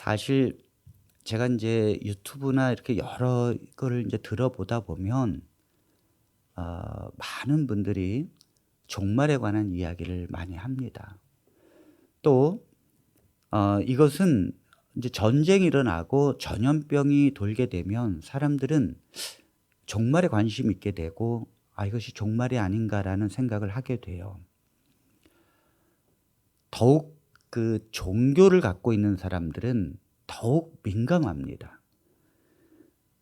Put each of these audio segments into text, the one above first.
사실 제가 이제 유튜브나 이렇게 여러 거를 이제 들어보다 보면 많은 분들이 종말에 관한 이야기를 많이 합니다. 또 이것은 이제 전쟁이 일어나고 전염병이 돌게 되면 사람들은 종말에 관심 있게 되고 이것이 종말이 아닌가라는 생각을 하게 돼요. 더욱 그 종교를 갖고 있는 사람들은 더욱 민감합니다.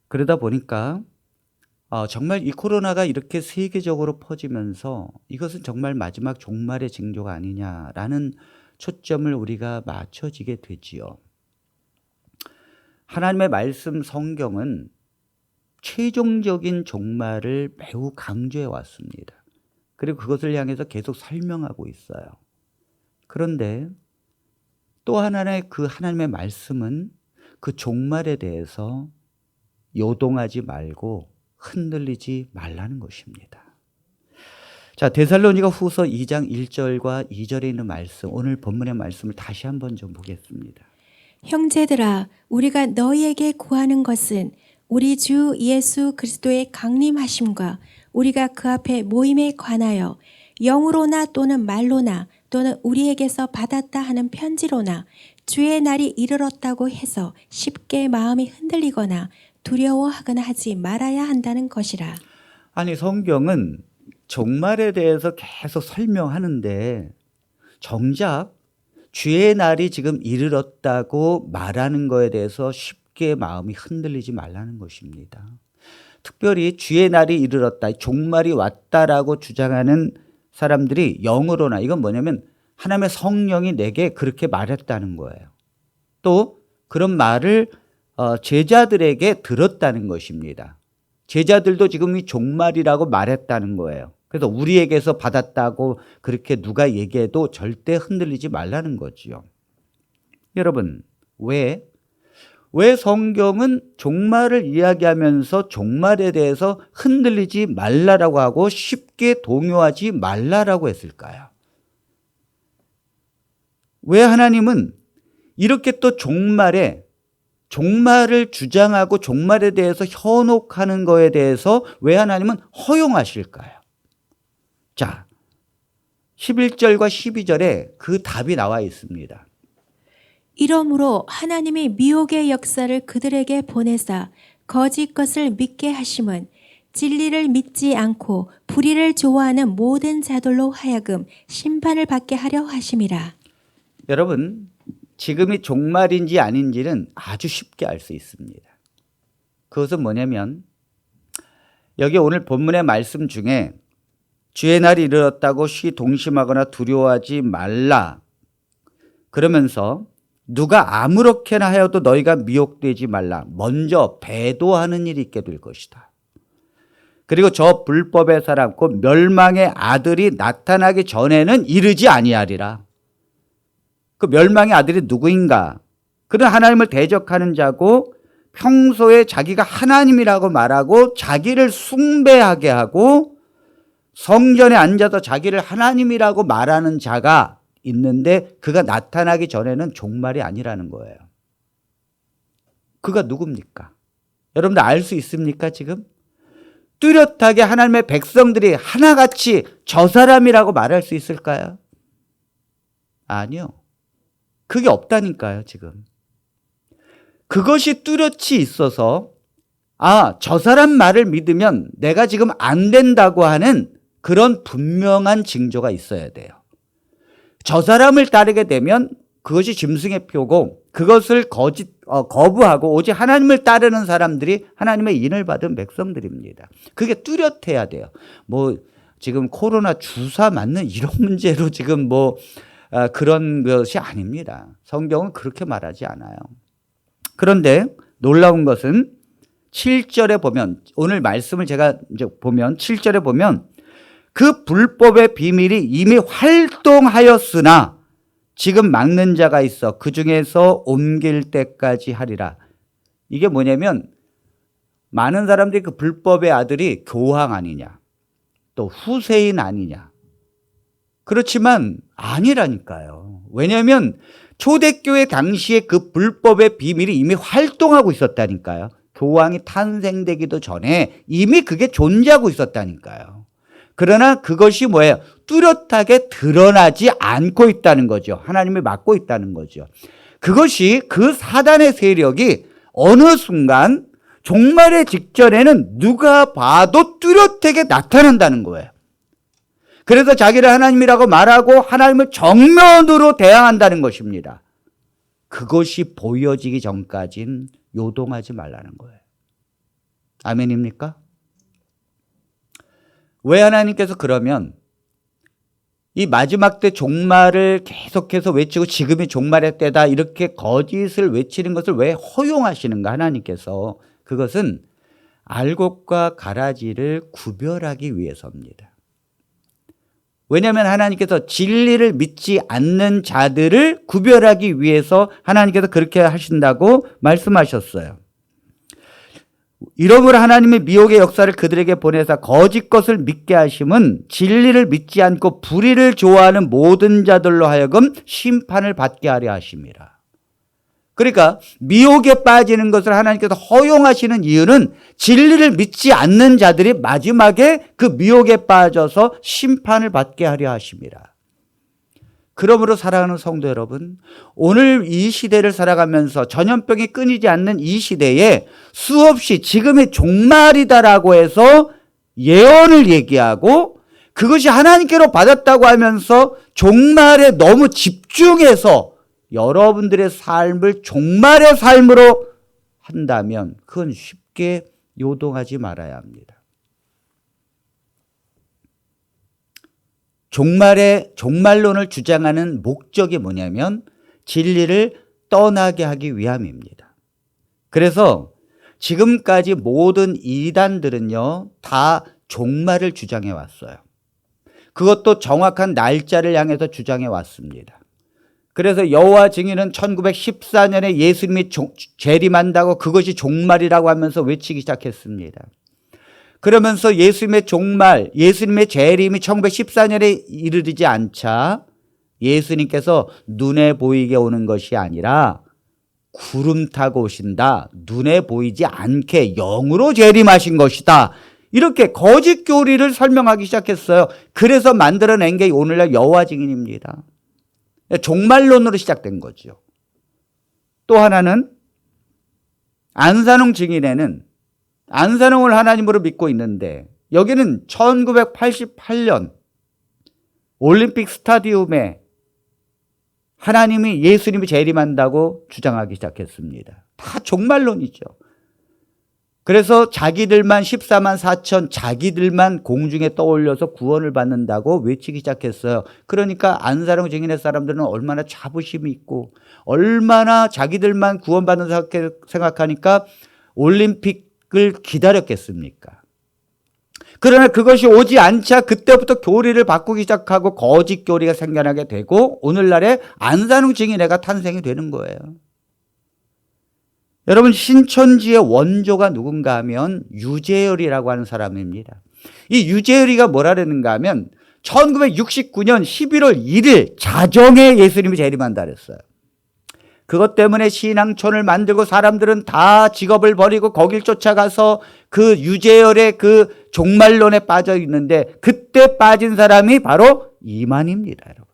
그러다 보니까 정말 이 코로나가 이렇게 세계적으로 퍼지면서 이것은 정말 마지막 종말의 징조가 아니냐라는 초점을 우리가 맞춰지게 되지요. 하나님의 말씀 성경은 최종적인 종말을 매우 강조해 왔습니다. 그리고 그것을 향해서 계속 설명하고 있어요. 그런데 또 하나의 그 하나님의 말씀은 그 종말에 대해서 요동하지 말고 흔들리지 말라는 것입니다. 자, 데살로니가 후서 2장 1절과 2절에 있는 말씀, 오늘 본문의 말씀을 다시 한번 좀 보겠습니다. 형제들아, 우리가 너희에게 구하는 것은 우리 주 예수 그리스도의 강림하심과 우리가 그 앞에 모임에 관하여 영으로나 또는 말로나 또는 우리에게서 받았다 하는 편지로나 주의 날이 이르렀다고 해서 쉽게 마음이 흔들리거나 두려워하거나 하지 말아야 한다는 것이라. 아니, 성경은 종말에 대해서 계속 설명하는데 정작 주의 날이 지금 이르렀다고 말하는 거에 대해서 쉽게 마음이 흔들리지 말라는 것입니다. 특별히 주의 날이 이르렀다, 종말이 왔다라고 주장하는 사람들이 영으로나, 이건 뭐냐면 하나님의 성령이 내게 그렇게 말했다는 거예요. 또 그런 말을 제자들에게 들었다는 것입니다. 제자들도 지금 이 종말이라고 말했다는 거예요. 그래서 우리에게서 받았다고 그렇게 누가 얘기해도 절대 흔들리지 말라는 거지요. 여러분, 왜 성경은 종말을 이야기하면서 종말에 대해서 흔들리지 말라라고 하고 쉽게 동요하지 말라라고 했을까요? 왜 하나님은 이렇게 또 종말을 주장하고 종말에 대해서 현혹하는 거에 대해서 왜 하나님은 허용하실까요? 자, 11절과 12절에 그 답이 나와 있습니다. 이러므로 하나님이 미혹의 역사를 그들에게 보내사 거짓 것을 믿게 하심은 진리를 믿지 않고 불의를 좋아하는 모든 자들로 하여금 심판을 받게 하려 하심이라. 여러분, 지금이 종말인지 아닌지는 아주 쉽게 알 수 있습니다. 그것은 뭐냐면 여기 오늘 본문의 말씀 중에 주의 날이 이르렀다고 동심하거나 두려워하지 말라 그러면서 누가 아무렇게나 하여도 너희가 미혹되지 말라. 먼저 배도하는 일이 있게 될 것이다. 그리고 저 불법의 사람 곧 멸망의 아들이 나타나기 전에는 이르지 아니하리라. 그 멸망의 아들이 누구인가? 그는 하나님을 대적하는 자고 평소에 자기가 하나님이라고 말하고 자기를 숭배하게 하고 성전에 앉아서 자기를 하나님이라고 말하는 자가 있는데 그가 나타나기 전에는 종말이 아니라는 거예요. 그가 누굽니까? 여러분들 알 수 있습니까 지금? 뚜렷하게 하나님의 백성들이 하나같이 저 사람이라고 말할 수 있을까요? 아니요. 그게 없다니까요 지금. 그것이 뚜렷이 있어서 저 사람 말을 믿으면 내가 지금 안 된다고 하는 그런 분명한 징조가 있어야 돼요. 저 사람을 따르게 되면 그것이 짐승의 표고 그것을 거부하고 오직 하나님을 따르는 사람들이 하나님의 인을 받은 백성들입니다. 그게 뚜렷해야 돼요. 지금 코로나 주사 맞는 이런 문제로 지금 그런 것이 아닙니다. 성경은 그렇게 말하지 않아요. 그런데 놀라운 것은 7절에 보면 오늘 말씀을 제가 이제 보면 7절에 보면 그 불법의 비밀이 이미 활동하였으나 지금 막는 자가 있어 그 중에서 옮길 때까지 하리라. 이게 뭐냐면 많은 사람들이 그 불법의 아들이 교황 아니냐 또 후세인 아니냐 그렇지만 아니라니까요. 왜냐하면 초대교회 당시에 그 불법의 비밀이 이미 활동하고 있었다니까요. 교황이 탄생되기도 전에 이미 그게 존재하고 있었다니까요. 그러나 그것이 뭐예요? 뚜렷하게 드러나지 않고 있다는 거죠. 하나님이 막고 있다는 거죠. 그것이 그 사단의 세력이 어느 순간 종말의 직전에는 누가 봐도 뚜렷하게 나타난다는 거예요. 그래서 자기를 하나님이라고 말하고 하나님을 정면으로 대항한다는 것입니다. 그것이 보여지기 전까진 요동하지 말라는 거예요. 아멘입니까? 왜 하나님께서 그러면 이 마지막 때 종말을 계속해서 외치고 지금이 종말의 때다 이렇게 거짓을 외치는 것을 왜 허용하시는가 하나님께서. 그것은 알곡과 가라지를 구별하기 위해서입니다. 왜냐하면 하나님께서 진리를 믿지 않는 자들을 구별하기 위해서 하나님께서 그렇게 하신다고 말씀하셨어요. 이러므로 하나님의 미혹의 역사를 그들에게 보내사 거짓 것을 믿게 하심은 진리를 믿지 않고 불의를 좋아하는 모든 자들로 하여금 심판을 받게 하려 하심이라. 그러니까 미혹에 빠지는 것을 하나님께서 허용하시는 이유는 진리를 믿지 않는 자들이 마지막에 그 미혹에 빠져서 심판을 받게 하려 하심이라. 그러므로 사랑하는 성도 여러분, 오늘 이 시대를 살아가면서 전염병이 끊이지 않는 이 시대에 수없이 지금이 종말이다라고 해서 예언을 얘기하고 그것이 하나님께로 받았다고 하면서 종말에 너무 집중해서 여러분들의 삶을 종말의 삶으로 한다면 그건 쉽게 요동하지 말아야 합니다. 종말론을 주장하는 목적이 뭐냐면 진리를 떠나게 하기 위함입니다. 그래서 지금까지 모든 이단들은요, 다 종말을 주장해 왔어요. 그것도 정확한 날짜를 향해서 주장해 왔습니다. 그래서 여호와 증인은 1914년에 예수님이 재림한다고 그것이 종말이라고 하면서 외치기 시작했습니다. 그러면서 예수님의 종말, 예수님의 재림이 1914년에 이르지 않자 예수님께서 눈에 보이게 오는 것이 아니라 구름 타고 오신다. 눈에 보이지 않게 영으로 재림하신 것이다. 이렇게 거짓 교리를 설명하기 시작했어요. 그래서 만들어낸 게 오늘날 여호와 증인입니다. 종말론으로 시작된 거죠. 또 하나는 안산홍 증인회는 안산홍을 하나님으로 믿고 있는데 여기는 1988년 올림픽 스타디움에 하나님이 예수님이 재림한다고 주장하기 시작했습니다. 다 종말론이죠. 그래서 자기들만 14만 4천 자기들만 공중에 떠올려서 구원을 받는다고 외치기 시작했어요. 그러니까 안산홍 증인회 사람들은 얼마나 자부심이 있고 얼마나 자기들만 구원받는 생각하니까 올림픽을 기다렸겠습니까? 그러나 그것이 오지 않자 그때부터 교리를 바꾸기 시작하고 거짓 교리가 생겨나게 되고 오늘날의 안산홍 증인회가 탄생이 되는 거예요. 여러분, 신천지의 원조가 누군가 하면 유재열이라고 하는 사람입니다. 이 유재열이가 뭐라는가 하면 1969년 11월 1일 자정에 예수님이 재림한다 그랬어요. 그것 때문에 신앙촌을 만들고 사람들은 다 직업을 버리고 거길 쫓아가서 그 유재열의 그 종말론에 빠져 있는데 그때 빠진 사람이 바로 이만희입니다, 여러분.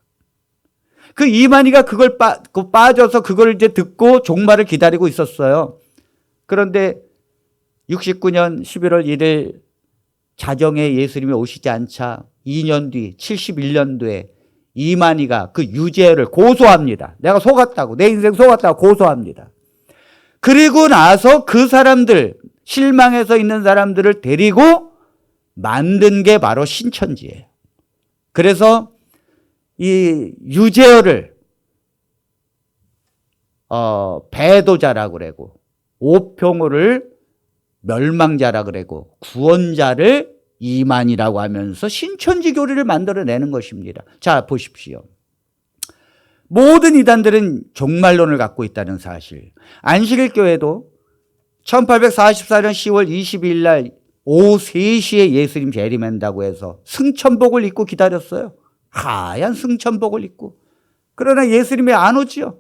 그 이만희가 그걸 빠져서 그걸 이제 듣고 종말을 기다리고 있었어요. 그런데 69년 11월 1일 자정에 예수님이 오시지 않자 2년 뒤 71년도에 이만희가 그 유재열을 고소합니다. 내가 속았다고, 내 인생 속았다고 고소합니다. 그리고 나서 그 사람들, 실망해서 있는 사람들을 데리고 만든 게 바로 신천지예요. 그래서 이 유재열을 배도자라고 그러고 오평호를 멸망자라고 그러고 구원자를 이만이라고 하면서 신천지 교리를 만들어내는 것입니다. 자, 보십시오. 모든 이단들은 종말론을 갖고 있다는 사실. 안식일 교회도 1844년 10월 22일 날 오후 3시에 예수님 재림한다고 해서 승천복을 입고 기다렸어요. 하얀 승천복을 입고. 그러나 예수님이 안 오지요.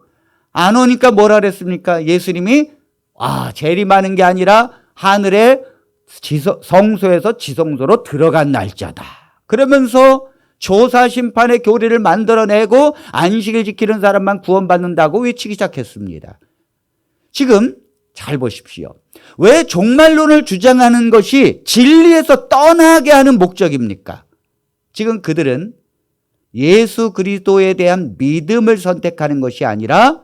안 오니까 뭐라 그랬습니까? 예수님이 재림하는 게 아니라 하늘의 성소에서 지성소로 들어간 날짜다. 그러면서 조사 심판의 교리를 만들어내고 안식일 지키는 사람만 구원받는다고 외치기 시작했습니다. 지금 잘 보십시오. 왜 종말론을 주장하는 것이 진리에서 떠나게 하는 목적입니까? 지금 그들은 예수 그리스도에 대한 믿음을 선택하는 것이 아니라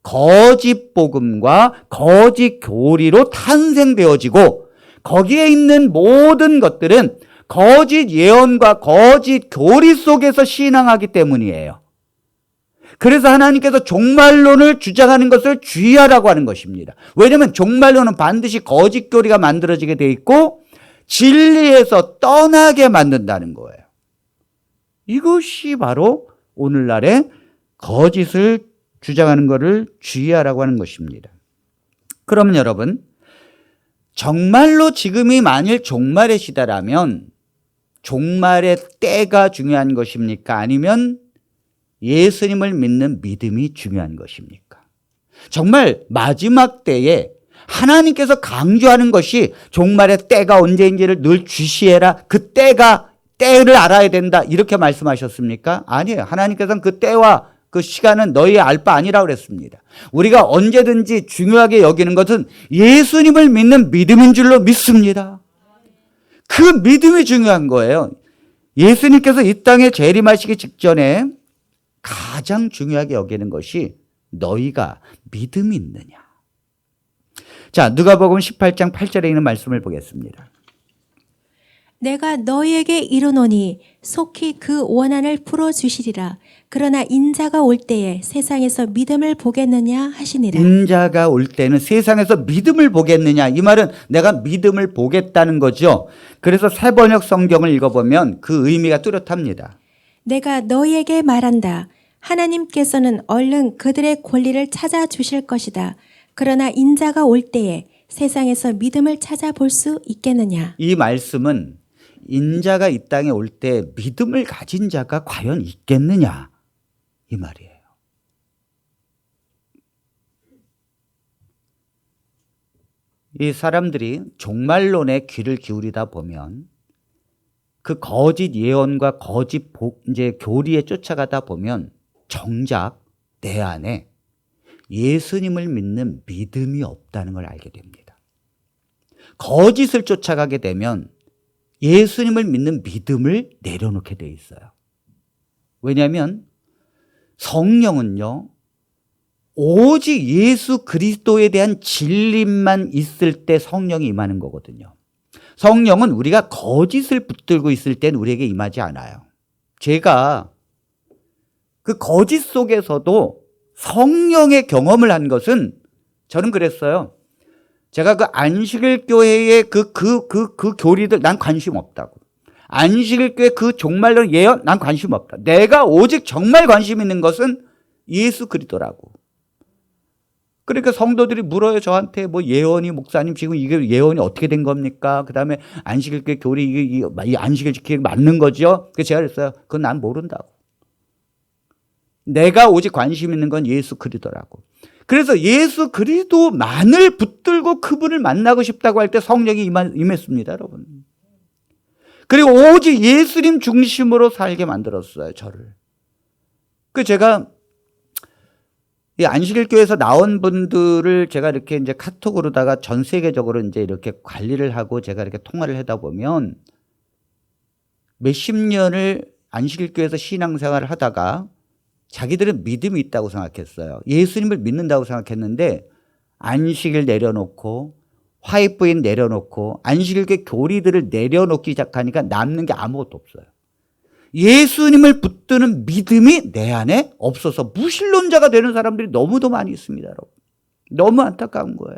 거짓 복음과 거짓 교리로 탄생되어지고 거기에 있는 모든 것들은 거짓 예언과 거짓 교리 속에서 신앙하기 때문이에요. 그래서 하나님께서 종말론을 주장하는 것을 주의하라고 하는 것입니다. 왜냐하면 종말론은 반드시 거짓 교리가 만들어지게 돼 있고 진리에서 떠나게 만든다는 거예요. 이것이 바로 오늘날의 거짓을 주장하는 것을 주의하라고 하는 것입니다. 그러면 여러분, 정말로 지금이 만일 종말의 시대라면 종말의 때가 중요한 것입니까? 아니면 예수님을 믿는 믿음이 중요한 것입니까? 정말 마지막 때에 하나님께서 강조하는 것이 종말의 때가 언제인지를 늘 주시해라. 그 때를 알아야 된다. 이렇게 말씀하셨습니까? 아니에요. 하나님께서는 그 때와 그 시간은 너희의 알 바 아니라고 그랬습니다. 우리가 언제든지 중요하게 여기는 것은 예수님을 믿는 믿음인 줄로 믿습니다. 그 믿음이 중요한 거예요. 예수님께서 이 땅에 재림하시기 직전에 가장 중요하게 여기는 것이 너희가 믿음이 있느냐. 자, 누가복음 18장 8절에 있는 말씀을 보겠습니다. 내가 너희에게 이르노니 속히 그 원한을 풀어주시리라. 그러나 인자가 올 때에 세상에서 믿음을 보겠느냐 하시니라. 인자가 올 때는 세상에서 믿음을 보겠느냐. 이 말은 내가 믿음을 보겠다는 거죠. 그래서 새번역 성경을 읽어보면 그 의미가 뚜렷합니다. 내가 너희에게 말한다. 하나님께서는 얼른 그들의 권리를 찾아주실 것이다. 그러나 인자가 올 때에 세상에서 믿음을 찾아볼 수 있겠느냐. 이 말씀은 인자가 이 땅에 올 때 믿음을 가진 자가 과연 있겠느냐 이 말이에요. 이 사람들이 종말론에 귀를 기울이다 보면 그 거짓 예언과 거짓 교리에 쫓아가다 보면 정작 내 안에 예수님을 믿는 믿음이 없다는 걸 알게 됩니다. 거짓을 쫓아가게 되면 예수님을 믿는 믿음을 내려놓게 돼 있어요. 왜냐하면 성령은요, 오직 예수 그리스도에 대한 진리만 있을 때 성령이 임하는 거거든요. 성령은 우리가 거짓을 붙들고 있을 땐 우리에게 임하지 않아요. 제가 그 거짓 속에서도 성령의 경험을 한 것은 저는 그랬어요. 제가 그 안식일 교회의 그 교리들 난 관심 없다고. 안식일 교회 그 종말론 예언 난 관심 없다. 내가 오직 정말 관심 있는 것은 예수 그리스도라고. 그러니까 성도들이 물어요. 저한테 뭐 예언이 목사님 지금 이게 예언이 어떻게 된 겁니까? 그다음에 안식일 교회 교리 이 안식일 지키기 맞는 거죠? 그래서 제가 그랬어요. 그건 난 모른다고. 내가 오직 관심 있는 건 예수 그리스도라고. 그래서 예수 그리스도만을 붙들고 그분을 만나고 싶다고 할 때 성령이 임했습니다, 여러분. 그리고 오직 예수님 중심으로 살게 만들었어요, 저를. 그 제가 이 안식일 교회에서 나온 분들을 제가 이렇게 이제 카톡으로다가 전 세계적으로 이제 이렇게 관리를 하고 제가 이렇게 통화를 하다 보면 몇십 년을 안식일 교회에서 신앙생활을 하다가 자기들은 믿음이 있다고 생각했어요. 예수님을 믿는다고 생각했는데 안식일 내려놓고 화이트인 내려놓고 안식일교회 교리들을 내려놓기 시작하니까 남는 게 아무것도 없어요. 예수님을 붙드는 믿음이 내 안에 없어서 무신론자가 되는 사람들이 너무도 많이 있습니다, 여러분. 너무 안타까운 거예요.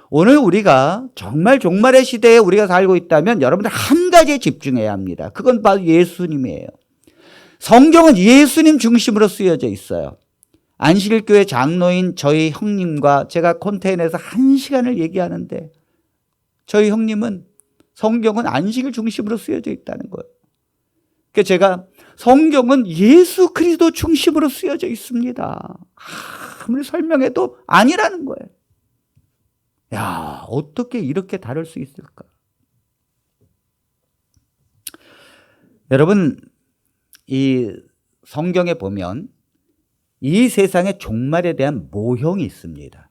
오늘 우리가 정말 종말의 시대에 우리가 살고 있다면 여러분들 한 가지에 집중해야 합니다. 그건 바로 예수님이에요. 성경은 예수님 중심으로 쓰여져 있어요. 안식일교회 장로인 저희 형님과 제가 콘테이너에서 1시간을 얘기하는데 저희 형님은 성경은 안식일 중심으로 쓰여져 있다는 거예요. 그래서 제가 성경은 예수 그리스도 중심으로 쓰여져 있습니다. 아무리 설명해도 아니라는 거예요. 야, 어떻게 이렇게 다를 수 있을까? 여러분, 이 성경에 보면 이 세상의 종말에 대한 모형이 있습니다.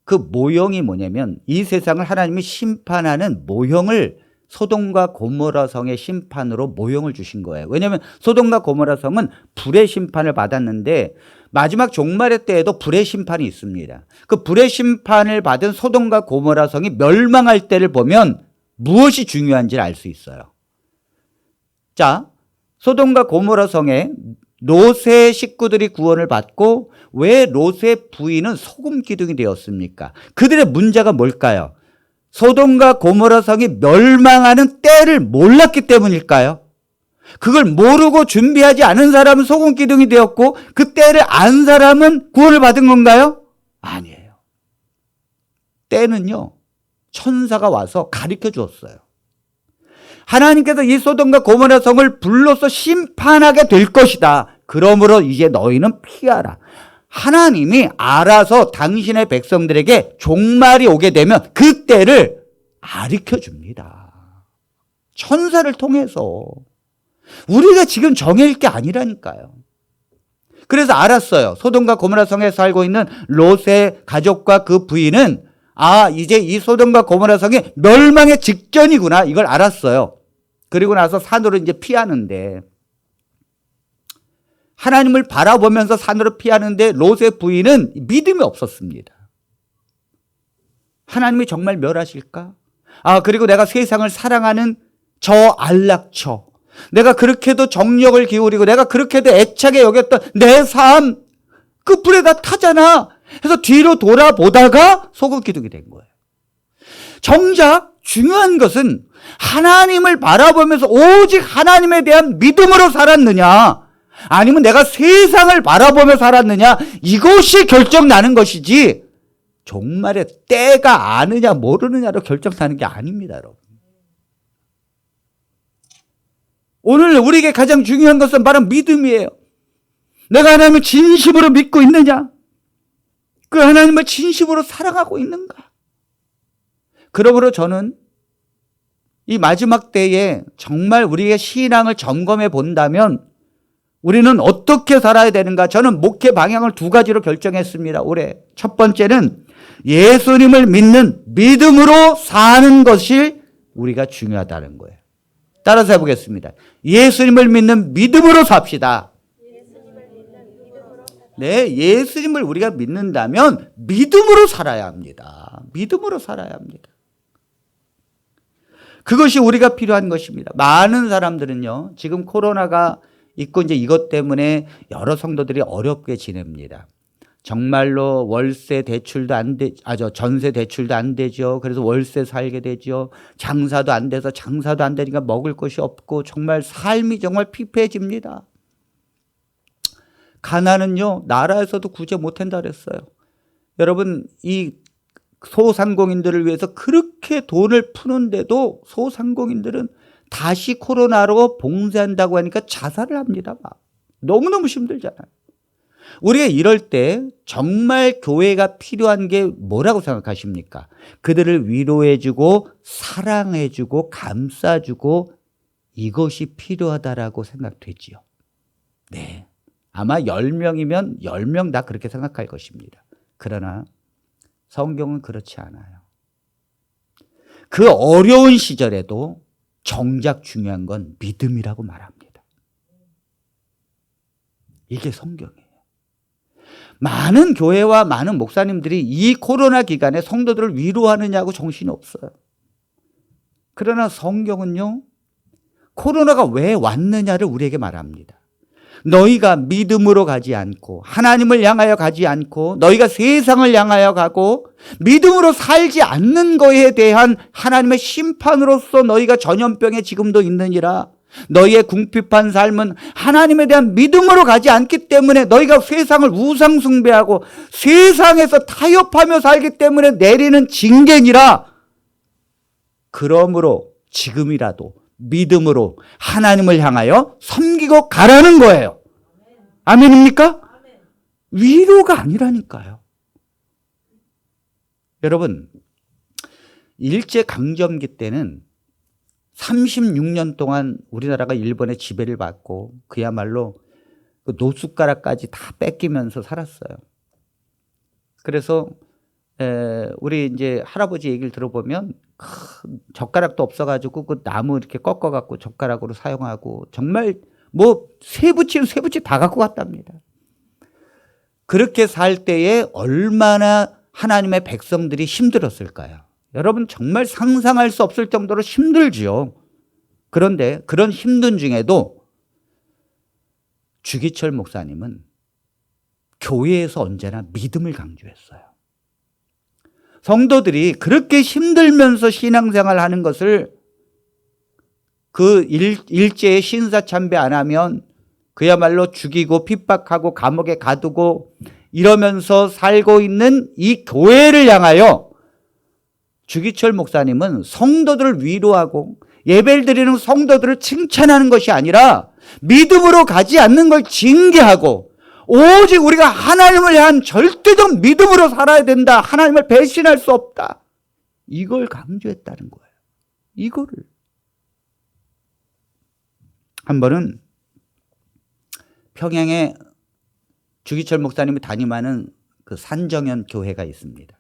그 모형이 뭐냐면 이 세상을 하나님이 심판하는 모형을 소돔과 고모라 성의 심판으로 모형을 주신 거예요. 왜냐하면 소돔과 고모라 성은 불의 심판을 받았는데 마지막 종말의 때에도 불의 심판이 있습니다. 그 불의 심판을 받은 소돔과 고모라 성이 멸망할 때를 보면 무엇이 중요한지를 알 수 있어요. 자, 소돔과 고모라 성에 롯의 식구들이 구원을 받고 왜 롯의 부인은 소금 기둥이 되었습니까? 그들의 문제가 뭘까요? 소돔과 고모라 성이 멸망하는 때를 몰랐기 때문일까요? 그걸 모르고 준비하지 않은 사람은 소금 기둥이 되었고 그 때를 안 사람은 구원을 받은 건가요? 아니에요. 때는요, 천사가 와서 가르쳐 주었어요. 하나님께서 이 소돔과 고모라 성을 불로서 심판하게 될 것이다. 그러므로 이제 너희는 피하라. 하나님이 알아서 당신의 백성들에게 종말이 오게 되면 그 때를 가르쳐 줍니다. 천사를 통해서. 우리가 지금 정해질 게 아니라니까요. 그래서 알았어요. 소돔과 고모라 성에 살고 있는 롯의 가족과 그 부인은 이제 이 소돔과 고모라 성이 멸망의 직전이구나. 이걸 알았어요. 그리고 나서 산으로 이제 피하는데 하나님을 바라보면서 산으로 피하는데 롯의 부인은 믿음이 없었습니다. 하나님이 정말 멸하실까? 그리고 내가 세상을 사랑하는 저 안락처, 내가 그렇게도 정력을 기울이고 내가 그렇게도 애착에 여겼던 내 삶, 그 불에 다 타잖아. 해서 뒤로 돌아보다가 소금 기둥이 된 거예요. 정작 중요한 것은 하나님을 바라보면서 오직 하나님에 대한 믿음으로 살았느냐, 아니면 내가 세상을 바라보며 살았느냐, 이것이 결정나는 것이지 종말의 때가 아느냐 모르느냐로 결정나는 게 아닙니다, 여러분. 오늘 우리에게 가장 중요한 것은 바로 믿음이에요. 내가 하나님을 진심으로 믿고 있느냐, 그 하나님을 진심으로 사랑하고 있는가. 그러므로 저는 이 마지막 때에 정말 우리의 신앙을 점검해 본다면 우리는 어떻게 살아야 되는가? 저는 목회 방향을 두 가지로 결정했습니다, 올해. 첫 번째는 예수님을 믿는 믿음으로 사는 것이 우리가 중요하다는 거예요. 따라서 해보겠습니다. 예수님을 믿는 믿음으로 삽시다. 네, 예수님을 우리가 믿는다면 믿음으로 살아야 합니다. 믿음으로 살아야 합니다. 그것이 우리가 필요한 것입니다. 많은 사람들은요, 지금 코로나가 있고 이제 이것 때문에 여러 성도들이 어렵게 지냅니다. 정말로 월세 대출도 안 돼, 전세 대출도 안 되죠. 그래서 월세 살게 되죠. 장사도 안 돼서 장사도 안 되니까 먹을 것이 없고 정말 삶이 정말 피폐해집니다. 가난은요, 나라에서도 구제 못한다 그랬어요. 여러분, 이 소상공인들을 위해서 그렇게 돈을 푸는데도 소상공인들은 다시 코로나로 봉쇄한다고 하니까 자살을 합니다. 막. 너무너무 힘들잖아요. 우리가 이럴 때 정말 교회가 필요한 게 뭐라고 생각하십니까? 그들을 위로해주고 사랑해주고 감싸주고 이것이 필요하다라고 생각되지요. 네, 아마 10명이면 10명 다 그렇게 생각할 것입니다. 그러나 성경은 그렇지 않아요. 그 어려운 시절에도 정작 중요한 건 믿음이라고 말합니다. 이게 성경이에요. 많은 교회와 많은 목사님들이 이 코로나 기간에 성도들을 위로하느냐고 정신이 없어요. 그러나 성경은요, 코로나가 왜 왔느냐를 우리에게 말합니다. 너희가 믿음으로 가지 않고 하나님을 향하여 가지 않고 너희가 세상을 향하여 가고 믿음으로 살지 않는 것에 대한 하나님의 심판으로서 너희가 전염병에 지금도 있느니라. 너희의 궁핍한 삶은 하나님에 대한 믿음으로 가지 않기 때문에 너희가 세상을 우상 숭배하고 세상에서 타협하며 살기 때문에 내리는 징계니라. 그러므로 지금이라도 믿음으로 하나님을 향하여 섬기고 가라는 거예요. 아멘입니까? 위로가 아니라니까요. 여러분, 일제강점기 때는 36년 동안 우리나라가 일본의 지배를 받고 그야말로 그 노숟가락까지 다 뺏기면서 살았어요. 그래서 우리 이제 할아버지 얘기를 들어보면 큰 젓가락도 없어가지고 그 나무 이렇게 꺾어갖고 젓가락으로 사용하고 정말 뭐 쇠붙이 다 갖고 갔답니다. 그렇게 살 때에 얼마나 하나님의 백성들이 힘들었을까요? 여러분 정말 상상할 수 없을 정도로 힘들지요. 그런데 그런 힘든 중에도 주기철 목사님은 교회에서 언제나 믿음을 강조했어요. 성도들이 그렇게 힘들면서 신앙생활 하는 것을 그 일제에 신사참배 안 하면 그야말로 죽이고 핍박하고 감옥에 가두고 이러면서 살고 있는 이 교회를 향하여 주기철 목사님은 성도들을 위로하고 예배를 드리는 성도들을 칭찬하는 것이 아니라 믿음으로 가지 않는 걸 징계하고 오직 우리가 하나님을 향한 절대적 믿음으로 살아야 된다. 하나님을 배신할 수 없다. 이걸 강조했다는 거예요. 이거를. 한 번은 평양에 주기철 목사님이 담임하는 그 산정현 교회가 있습니다.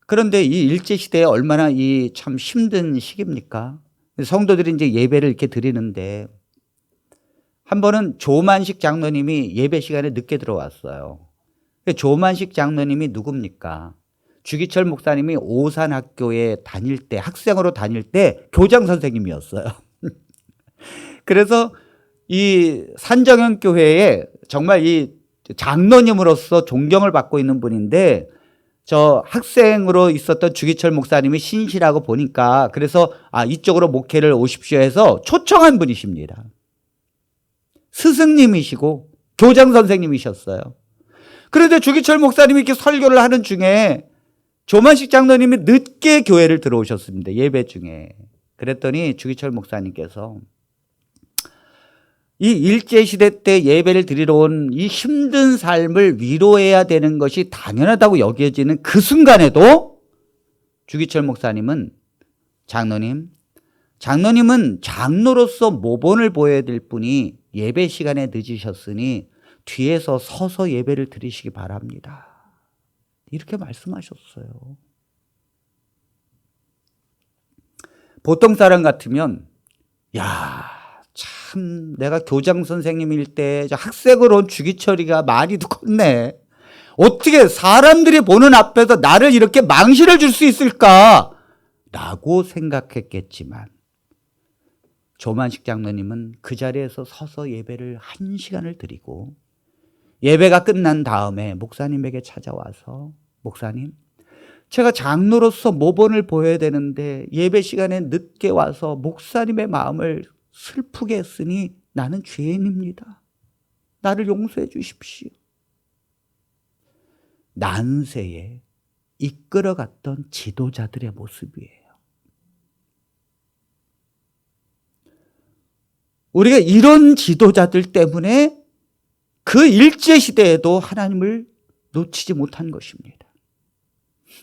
그런데 이 일제시대에 얼마나 이 참 힘든 시기입니까? 성도들이 이제 예배를 이렇게 드리는데 한 번은 조만식 장로님이 예배 시간에 늦게 들어왔어요. 조만식 장로님이 누굽니까? 주기철 목사님이 오산학교에 다닐 때, 학생으로 다닐 때 교장 선생님이었어요. 그래서 이 산정현 교회에 정말 이 장로님으로서 존경을 받고 있는 분인데 저 학생으로 있었던 주기철 목사님이 신실하고 보니까 그래서 이쪽으로 목회를 오십시오 해서 초청한 분이십니다. 스승님이시고 교장 선생님이셨어요. 그런데 주기철 목사님이 이렇게 설교를 하는 중에 조만식 장로님이 늦게 교회를 들어오셨습니다. 예배 중에. 그랬더니 주기철 목사님께서 이 일제시대 때 예배를 드리러 온 이 힘든 삶을 위로해야 되는 것이 당연하다고 여겨지는 그 순간에도 주기철 목사님은 장로님은 장로로서 모본을 보여야 될 분이 예배 시간에 늦으셨으니 뒤에서 서서 예배를 드리시기 바랍니다. 이렇게 말씀하셨어요. 보통 사람 같으면 참 내가 교장 선생님일 때 학생으로 온 주기철이가 말이도 컸네. 어떻게 사람들이 보는 앞에서 나를 이렇게 망신을 줄 수 있을까? 라고 생각했겠지만 조만식 장로님은 그 자리에서 서서 예배를 1시간을 드리고 예배가 끝난 다음에 목사님에게 찾아와서 목사님, 제가 장로로서 모본을 보여야 되는데 예배 시간에 늦게 와서 목사님의 마음을 슬프게 했으니 나는 죄인입니다. 나를 용서해 주십시오. 난세에 이끌어갔던 지도자들의 모습이에요. 우리가 이런 지도자들 때문에 그 일제시대에도 하나님을 놓치지 못한 것입니다.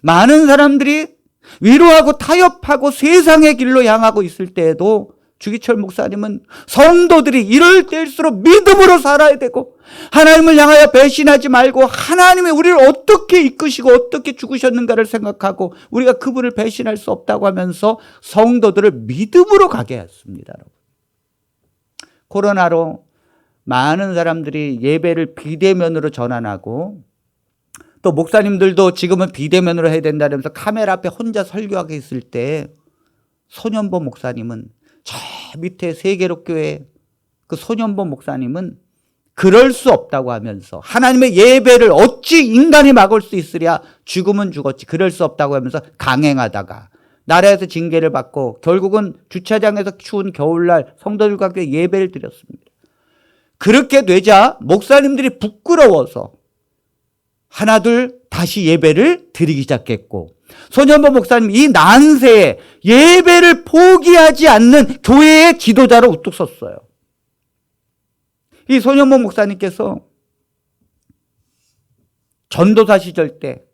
많은 사람들이 위로하고 타협하고 세상의 길로 향하고 있을 때에도 주기철 목사님은 성도들이 이럴 때일수록 믿음으로 살아야 되고 하나님을 향하여 배신하지 말고 하나님이 우리를 어떻게 이끄시고 어떻게 죽으셨는가를 생각하고 우리가 그분을 배신할 수 없다고 하면서 성도들을 믿음으로 가게 했습니다. 코로나로 많은 사람들이 예배를 비대면으로 전환하고 또 목사님들도 지금은 비대면으로 해야 된다면서 카메라 앞에 혼자 설교하게 있을 때 손현보 목사님은 저 밑에 세계로교회 그 손현보 목사님은 그럴 수 없다고 하면서 하나님의 예배를 어찌 인간이 막을 수 있으랴 죽으면 죽었지 그럴 수 없다고 하면서 강행하다가 나라에서 징계를 받고 결국은 주차장에서 추운 겨울날 성도들과 함께 예배를 드렸습니다. 그렇게 되자 목사님들이 부끄러워서 하나둘 다시 예배를 드리기 시작했고 손현보 목사님 이 난세에 예배를 포기하지 않는 교회의 지도자로 우뚝 섰어요. 이 손현보 목사님께서 전도사 시절 때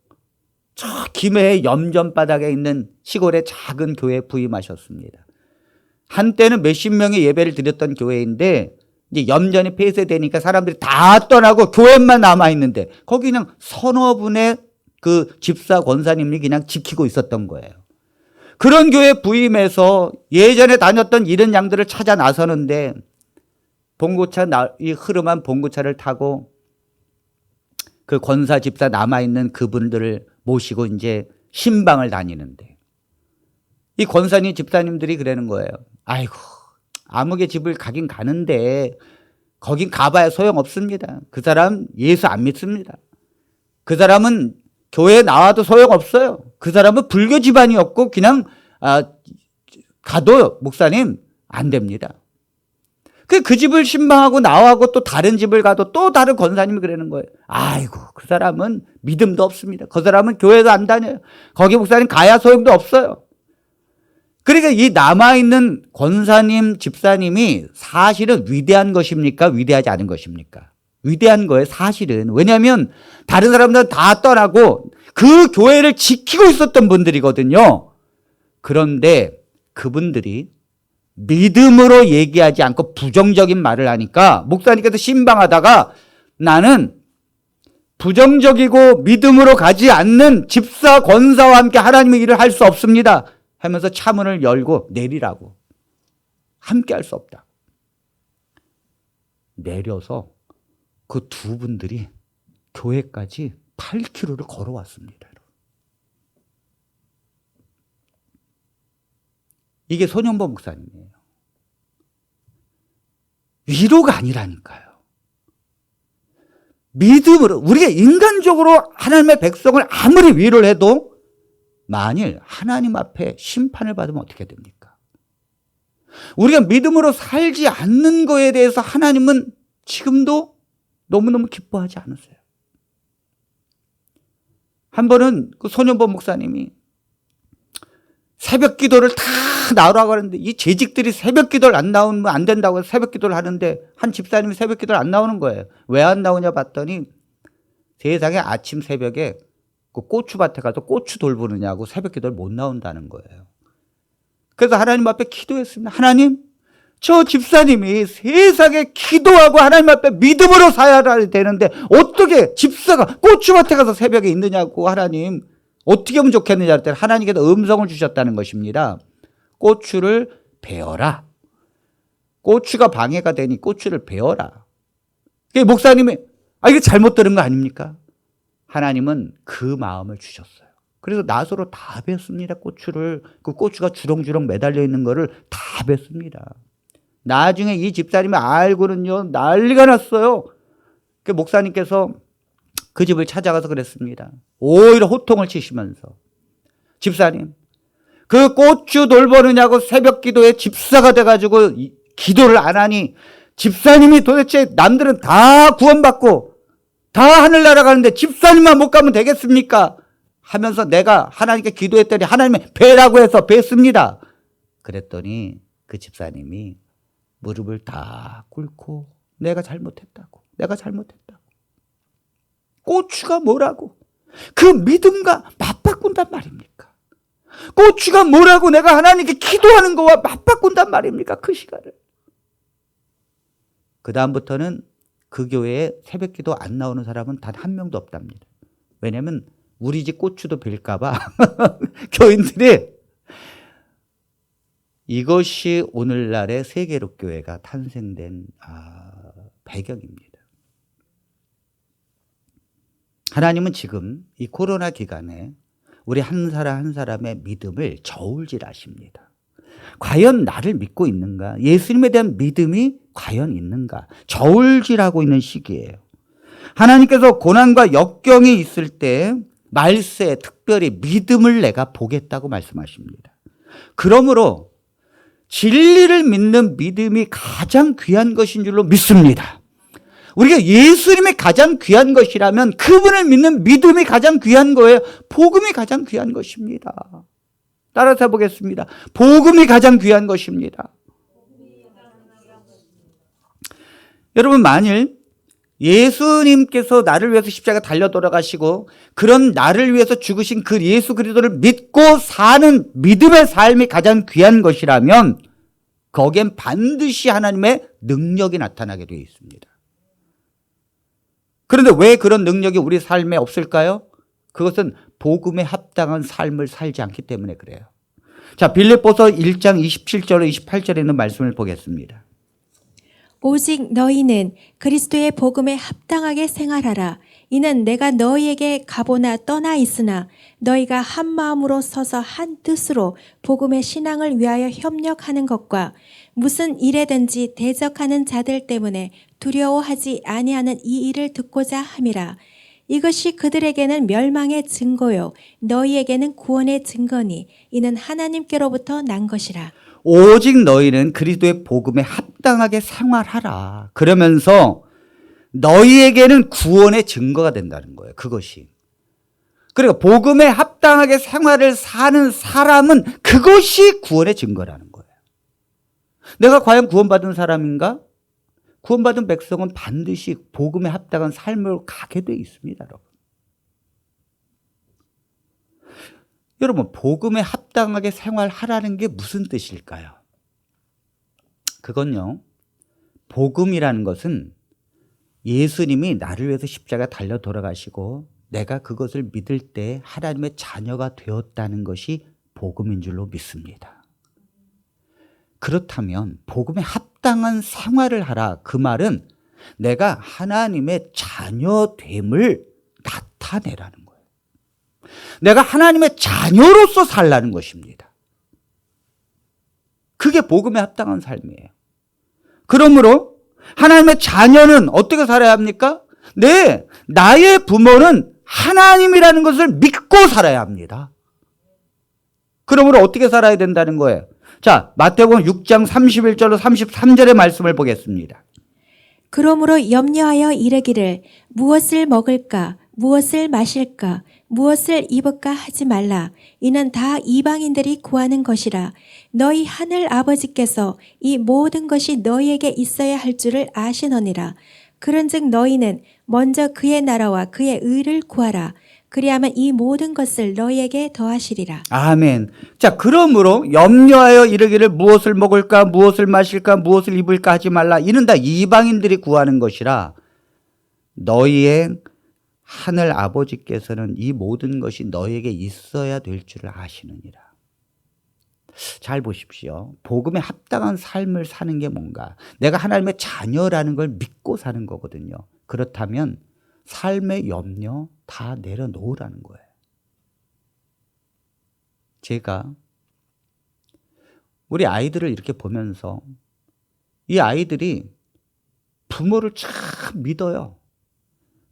저 김해의 염전바닥에 있는 시골의 작은 교회에 부임하셨습니다. 한때는 몇십 명의 예배를 드렸던 교회인데 이제 염전이 폐쇄되니까 사람들이 다 떠나고 교회만 남아있는데 거기 그냥 서너 분의 그 집사 권사님이 그냥 지키고 있었던 거예요. 그런 교회에 부임해서 예전에 다녔던 이런 양들을 찾아 나서는데 봉고차, 이 흐름한 봉고차를 타고 그 권사 집사 남아있는 그분들을 모시고 이제 신방을 다니는데 이 권사님 집사님들이 그러는 거예요. 아이고, 아무개 집을 가긴 가는데 거긴 가봐야 소용없습니다. 그 사람 예수 안 믿습니다. 그 사람은 교회에 나와도 소용없어요. 그 사람은 불교 집안이었고 그냥 가도 목사님 안 됩니다. 그 집을 신방하고 나와고 또 다른 집을 가도 또 다른 권사님이 그러는 거예요. 아이고, 그 사람은 믿음도 없습니다. 그 사람은 교회도 안 다녀요. 거기 목사님 가야 소용도 없어요. 그러니까 이 남아있는 권사님, 집사님이 사실은 위대한 것입니까? 위대하지 않은 것입니까? 위대한 거예요, 사실은. 왜냐하면 다른 사람들은 다 떠나고 그 교회를 지키고 있었던 분들이거든요. 그런데 그분들이 믿음으로 얘기하지 않고 부정적인 말을 하니까 목사님께서 신방하다가 나는 부정적이고 믿음으로 가지 않는 집사, 권사와 함께 하나님의 일을 할 수 없습니다 하면서 차문을 열고 내리라고. 함께 할 수 없다. 내려서 그 두 분들이 교회까지 8km를 걸어왔습니다. 이게 손현보 목사님이에요. 위로가 아니라니까요. 믿음으로, 우리가 인간적으로 하나님의 백성을 아무리 위로를 해도 만일 하나님 앞에 심판을 받으면 어떻게 됩니까? 우리가 믿음으로 살지 않는 거에 대해서 하나님은 지금도 너무너무 기뻐하지 않으세요. 한 번은 그 손현보 목사님이 새벽 기도를 다 나오라고 하는데 이 재직들이 새벽 기도를 안 나오면 안 된다고 해서 새벽 기도를 하는데 한 집사님이 새벽 기도를 안 나오는 거예요. 왜 안 나오냐 봤더니 세상에 아침 새벽에 그 고추밭에 가서 고추 돌보느냐고 새벽 기도를 못 나온다는 거예요. 그래서 하나님 앞에 기도했습니다. 하나님, 저 집사님이 세상에 기도하고 하나님 앞에 믿음으로 살아야 되는데 어떻게 집사가 고추밭에 가서 새벽에 있느냐고 하나님 어떻게 하면 좋겠느냐 했더니 하나님께서 음성을 주셨다는 것입니다. 고추를 베어라. 고추가 방해가 되니 고추를 베어라. 목사님이 이게 잘못 들은 거 아닙니까? 하나님은 그 마음을 주셨어요. 그래서 나서로 다 뱄습니다. 고추를. 그 고추가 주렁주렁 매달려 있는 거를 다 뱄습니다. 나중에 이 집사님이 알고는요 난리가 났어요. 그 목사님께서 그 집을 찾아가서 그랬습니다. 오히려 호통을 치시면서 집사님, 그 고추 돌보느냐고 새벽 기도에 집사가 돼가지고 기도를 안 하니 집사님이 도대체 남들은 다 구원받고 다 하늘나라 가는데 집사님만 못 가면 되겠습니까? 하면서 내가 하나님께 기도했더니 하나님이 배라고 해서 뱄습니다. 그랬더니 그 집사님이 무릎을 다 꿇고 내가 잘못했다고. 고추가 뭐라고? 그 믿음과 맞바꾼단 말입니까? 고추가 뭐라고 내가 하나님께 기도하는 거와 맞바꾼단 말입니까? 그 시간을. 그 다음부터는 그 교회에 새벽 기도 안 나오는 사람은 단 한 명도 없답니다. 왜냐하면 우리 집 고추도 빌까 봐 교인들이. 이것이 오늘날의 세계록교회가 탄생된 배경입니다. 하나님은 지금 이 코로나 기간에 우리 한 사람 한 사람의 믿음을 저울질하십니다. 과연 나를 믿고 있는가? 예수님에 대한 믿음이 과연 있는가? 저울질하고 있는 시기예요. 하나님께서 고난과 역경이 있을 때 말세 특별히 믿음을 내가 보겠다고 말씀하십니다. 그러므로 진리를 믿는 믿음이 가장 귀한 것인 줄로 믿습니다. 우리가 예수님이 가장 귀한 것이라면 그분을 믿는 믿음이 가장 귀한 거예요. 복음이 가장 귀한 것입니다. 따라서 해보겠습니다. 복음이 가장 귀한 것입니다. 여러분, 만일 예수님께서 나를 위해서 십자가 달려 돌아가시고 그런 나를 위해서 죽으신 그 예수 그리스도를 믿고 사는 믿음의 삶이 가장 귀한 것이라면 거기엔 반드시 하나님의 능력이 나타나게 되어 있습니다. 그런데 왜 그런 능력이 우리 삶에 없을까요? 그것은 복음에 합당한 삶을 살지 않기 때문에 그래요. 자, 빌립보서 1장 27절 28절에 있는 말씀을 보겠습니다. 오직 너희는 그리스도의 복음에 합당하게 생활하라. 이는 내가 너희에게 가보나 떠나 있으나 너희가 한 마음으로 서서 한 뜻으로 복음의 신앙을 위하여 협력하는 것과 무슨 일에든지 대적하는 자들 때문에 두려워하지 아니하는 이 일을 듣고자 함이라. 이것이 그들에게는 멸망의 증거요 너희에게는 구원의 증거니 이는 하나님께로부터 난 것이라. 오직 너희는 그리스도의 복음에 합당하게 생활하라. 그러면서 너희에게는 구원의 증거가 된다는 거예요. 그것이. 그러니까 복음에 합당하게 생활을 사는 사람은 그것이 구원의 증거라는 거예요. 내가 과연 구원받은 사람인가? 구원받은 백성은 반드시 복음에 합당한 삶을 가게 돼 있습니다, 여러분. 여러분, 복음에 합당하게 생활하라는 게 무슨 뜻일까요? 그건요, 복음이라는 것은 예수님이 나를 위해서 십자가 달려 돌아가시고 내가 그것을 믿을 때 하나님의 자녀가 되었다는 것이 복음인 줄로 믿습니다. 그렇다면 복음에 합당한 생활을 하라. 그 말은 내가 하나님의 자녀됨을 나타내라는 거예요. 내가 하나님의 자녀로서 살라는 것입니다. 그게 복음에 합당한 삶이에요. 그러므로 하나님의 자녀는 어떻게 살아야 합니까? 네, 나의 부모는 하나님이라는 것을 믿고 살아야 합니다. 그러므로 어떻게 살아야 된다는 거예요? 자, 마태복음 6장 31절로 33절의 말씀을 보겠습니다. 그러므로 염려하여 이르기를 무엇을 먹을까 무엇을 마실까 무엇을 입을까 하지 말라. 이는 다 이방인들이 구하는 것이라. 너희 하늘 아버지께서 이 모든 것이 너희에게 있어야 할 줄을 아시느니라. 그런즉 너희는 먼저 그의 나라와 그의 의를 구하라. 그리하면 이 모든 것을 너희에게 더하시리라. 아멘. 자, 그러므로 염려하여 이르기를 무엇을 먹을까 무엇을 마실까 무엇을 입을까 하지 말라. 이는 다 이방인들이 구하는 것이라. 너희의 하늘 아버지께서는 이 모든 것이 너희에게 있어야 될 줄을 아시느니라. 잘 보십시오. 복음에 합당한 삶을 사는 게 뭔가? 내가 하나님의 자녀라는 걸 믿고 사는 거거든요. 그렇다면 삶의 염려 다 내려놓으라는 거예요. 제가 우리 아이들을 이렇게 보면서 이 아이들이 부모를 참 믿어요.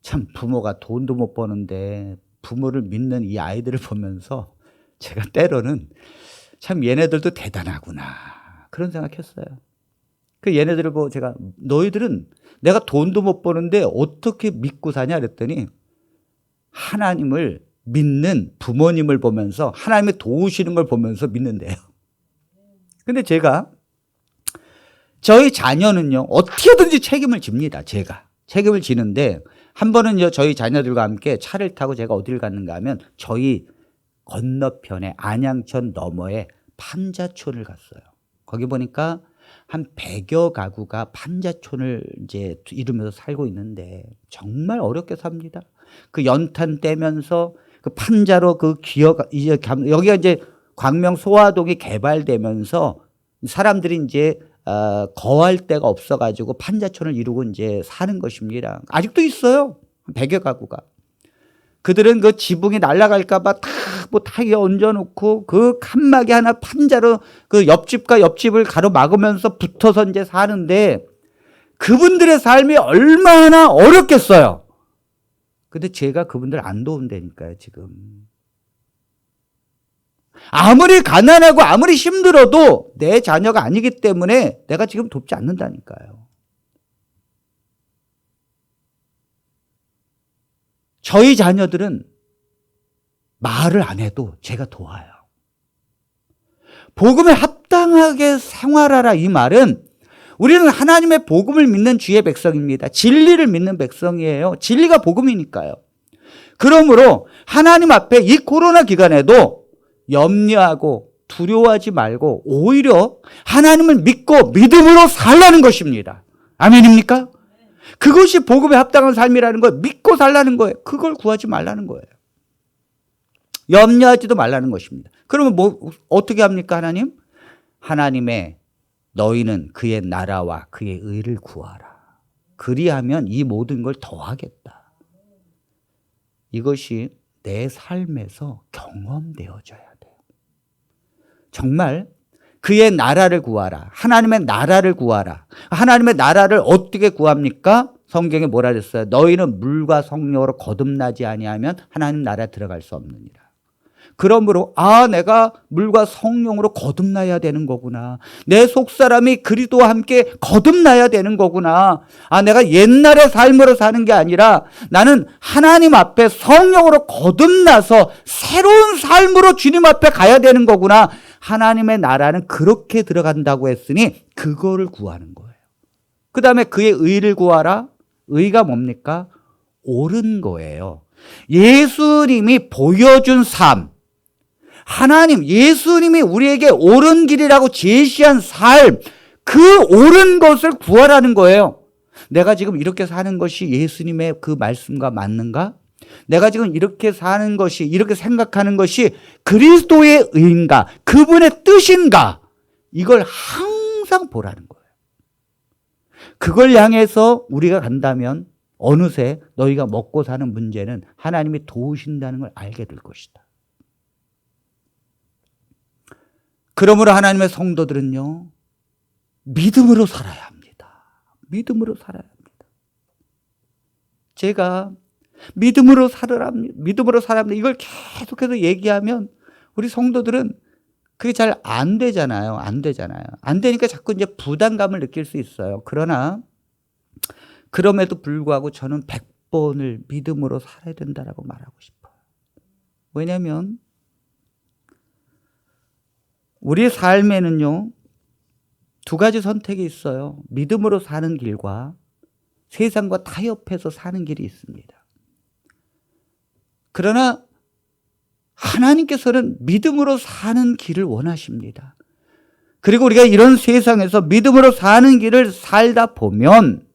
참 부모가 돈도 못 버는데 부모를 믿는 이 아이들을 보면서 제가 때로는 참 얘네들도 대단하구나 그런 생각했어요. 그 얘네들을 보고 제가 너희들은 내가 돈도 못 버는데 어떻게 믿고 사냐 그랬더니 하나님을 믿는 부모님을 보면서 하나님의 도우시는 걸 보면서 믿는데요. 근데 제가 저희 자녀는요 어떻게든지 책임을 집니다. 제가 책임을 지는데 한 번은요 저희 자녀들과 함께 차를 타고 제가 어디를 갔는가 하면 저희 건너편에 안양천 너머에 판자촌을 갔어요. 거기 보니까 한 100여 가구가 판자촌을 이제 이루면서 살고 있는데 정말 어렵게 삽니다. 그 연탄 떼면서 그 판자로 그 이제 여기가 이제 광명 소화동이 개발되면서 사람들이 이제 거할 데가 없어가지고 판자촌을 이루고 이제 사는 것입니다. 아직도 있어요. 100여 가구가. 그들은 그 지붕이 날아갈까봐 다 뭐 타이어 얹어놓고 그 칸막이 하나 판자로 그 옆집과 옆집을 가로막으면서 붙어서 이제 사는데 그분들의 삶이 얼마나 어렵겠어요. 근데 제가 그분들 안 도운다니까요, 지금. 아무리 가난하고 아무리 힘들어도 내 자녀가 아니기 때문에 내가 지금 돕지 않는다니까요. 저희 자녀들은 말을 안 해도 제가 도와요. 복음에 합당하게 생활하라 이 말은 우리는 하나님의 복음을 믿는 주의 백성입니다. 진리를 믿는 백성이에요. 진리가 복음이니까요. 그러므로 하나님 앞에 이 코로나 기간에도 염려하고 두려워하지 말고 오히려 하나님을 믿고 믿음으로 살라는 것입니다. 아멘입니까? 그것이 복음에 합당한 삶이라는 거예요. 믿고 살라는 거예요. 그걸 구하지 말라는 거예요. 염려하지도 말라는 것입니다. 그러면 어떻게 합니까, 하나님? 하나님의 너희는 그의 나라와 그의 의를 구하라. 그리하면 이 모든 걸 더하겠다. 이것이 내 삶에서 경험되어져야 돼요. 정말 그의 나라를 구하라. 하나님의 나라를 구하라. 하나님의 나라를 어떻게 구합니까? 성경에 뭐라 그랬어요? 너희는 물과 성령으로 거듭나지 아니하면 하나님 나라에 들어갈 수 없느니라. 그러므로 내가 물과 성령으로 거듭나야 되는 거구나. 내 속사람이 그리스도와 함께 거듭나야 되는 거구나. 내가 옛날의 삶으로 사는 게 아니라 나는 하나님 앞에 성령으로 거듭나서 새로운 삶으로 주님 앞에 가야 되는 거구나. 하나님의 나라는 그렇게 들어간다고 했으니 그거를 구하는 거예요. 그 다음에 그의 의를 구하라. 의가 뭡니까? 옳은 거예요. 예수님이 보여준 삶, 하나님, 예수님이 우리에게 옳은 길이라고 제시한 삶, 그 옳은 것을 구하라는 거예요. 내가 지금 이렇게 사는 것이 예수님의 그 말씀과 맞는가? 내가 지금 이렇게 사는 것이, 이렇게 생각하는 것이 그리스도의 의인가? 그분의 뜻인가? 이걸 항상 보라는 거예요. 그걸 향해서 우리가 간다면 어느새 너희가 먹고 사는 문제는 하나님이 도우신다는 걸 알게 될 것이다. 그러므로 하나님의 성도들은요, 믿음으로 살아야 합니다. 믿음으로 살아야 합니다. 제가 믿음으로 살아야 합니다. 이걸 계속해서 얘기하면 우리 성도들은 그게 잘 안 되잖아요. 안 되니까 자꾸 이제 부담감을 느낄 수 있어요. 그러나 그럼에도 불구하고 저는 100번을 믿음으로 살아야 된다라고 말하고 싶어요. 왜냐하면 우리의 삶에는요, 두 가지 선택이 있어요. 믿음으로 사는 길과 세상과 타협해서 사는 길이 있습니다. 그러나 하나님께서는 믿음으로 사는 길을 원하십니다. 그리고 우리가 이런 세상에서 믿음으로 사는 길을 살다 보면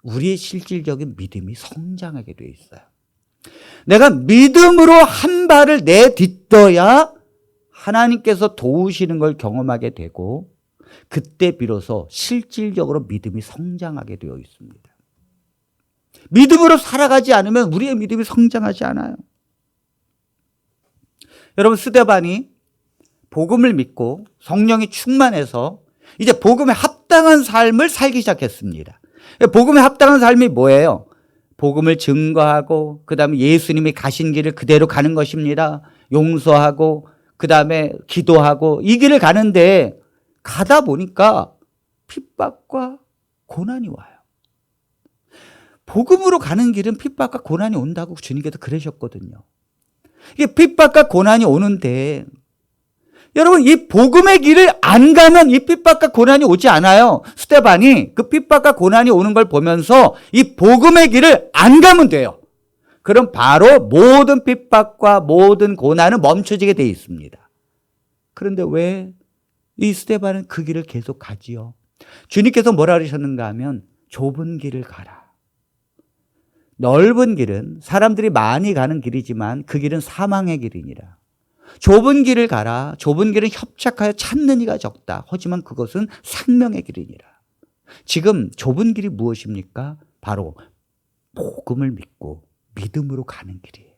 우리의 실질적인 믿음이 성장하게 되어 있어요. 내가 믿음으로 한 발을 내딛어야 하나님께서 도우시는 걸 경험하게 되고 그때 비로소 실질적으로 믿음이 성장하게 되어 있습니다. 믿음으로 살아가지 않으면 우리의 믿음이 성장하지 않아요. 여러분, 스데반이 복음을 믿고 성령이 충만해서 이제 복음에 합당한 삶을 살기 시작했습니다. 복음에 합당한 삶이 뭐예요? 복음을 증거하고 그 다음에 예수님이 가신 길을 그대로 가는 것입니다. 용서하고 그 다음에 기도하고 이 길을 가는데 가다 보니까 핍박과 고난이 와요. 복음으로 가는 길은 핍박과 고난이 온다고 주님께서 그러셨거든요. 이게 핍박과 고난이 오는데 여러분, 이 복음의 길을 안 가면 이 핍박과 고난이 오지 않아요. 스데반이 그 핍박과 고난이 오는 걸 보면서 이 복음의 길을 안 가면 돼요. 그럼 바로 모든 핍박과 모든 고난은 멈춰지게 돼 있습니다. 그런데 왜 이 스데반은 그 길을 계속 가지요? 주님께서 뭐라 그러셨는가 하면 좁은 길을 가라. 넓은 길은 사람들이 많이 가는 길이지만 그 길은 사망의 길이니라. 좁은 길을 가라. 좁은 길은 협착하여 찾는 이가 적다. 하지만 그것은 생명의 길이니라. 지금 좁은 길이 무엇입니까? 바로 복음을 믿고 믿음으로 가는 길이에요.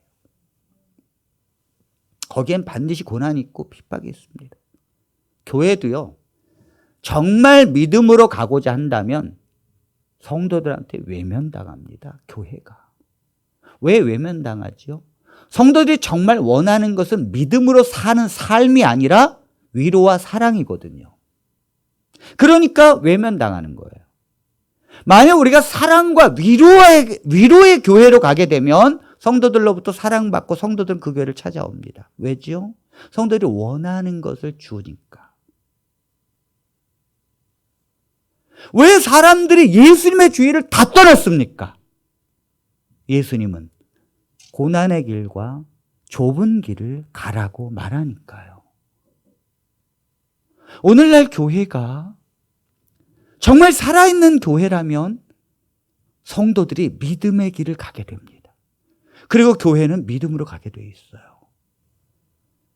거기엔 반드시 고난이 있고 핍박이 있습니다. 교회도요, 정말 믿음으로 가고자 한다면 성도들한테 외면당합니다. 교회가. 왜 외면당하죠? 성도들이 정말 원하는 것은 믿음으로 사는 삶이 아니라 위로와 사랑이거든요. 그러니까 외면당하는 거예요. 만약 우리가 사랑과 위로의 교회로 가게 되면 성도들로부터 사랑받고 성도들은 그 교회를 찾아옵니다. 왜죠? 성도들이 원하는 것을 주니까. 왜 사람들이 예수님의 주의를 다 떠났습니까? 예수님은 고난의 길과 좁은 길을 가라고 말하니까요. 오늘날 교회가 정말 살아있는 교회라면 성도들이 믿음의 길을 가게 됩니다. 그리고 교회는 믿음으로 가게 돼 있어요.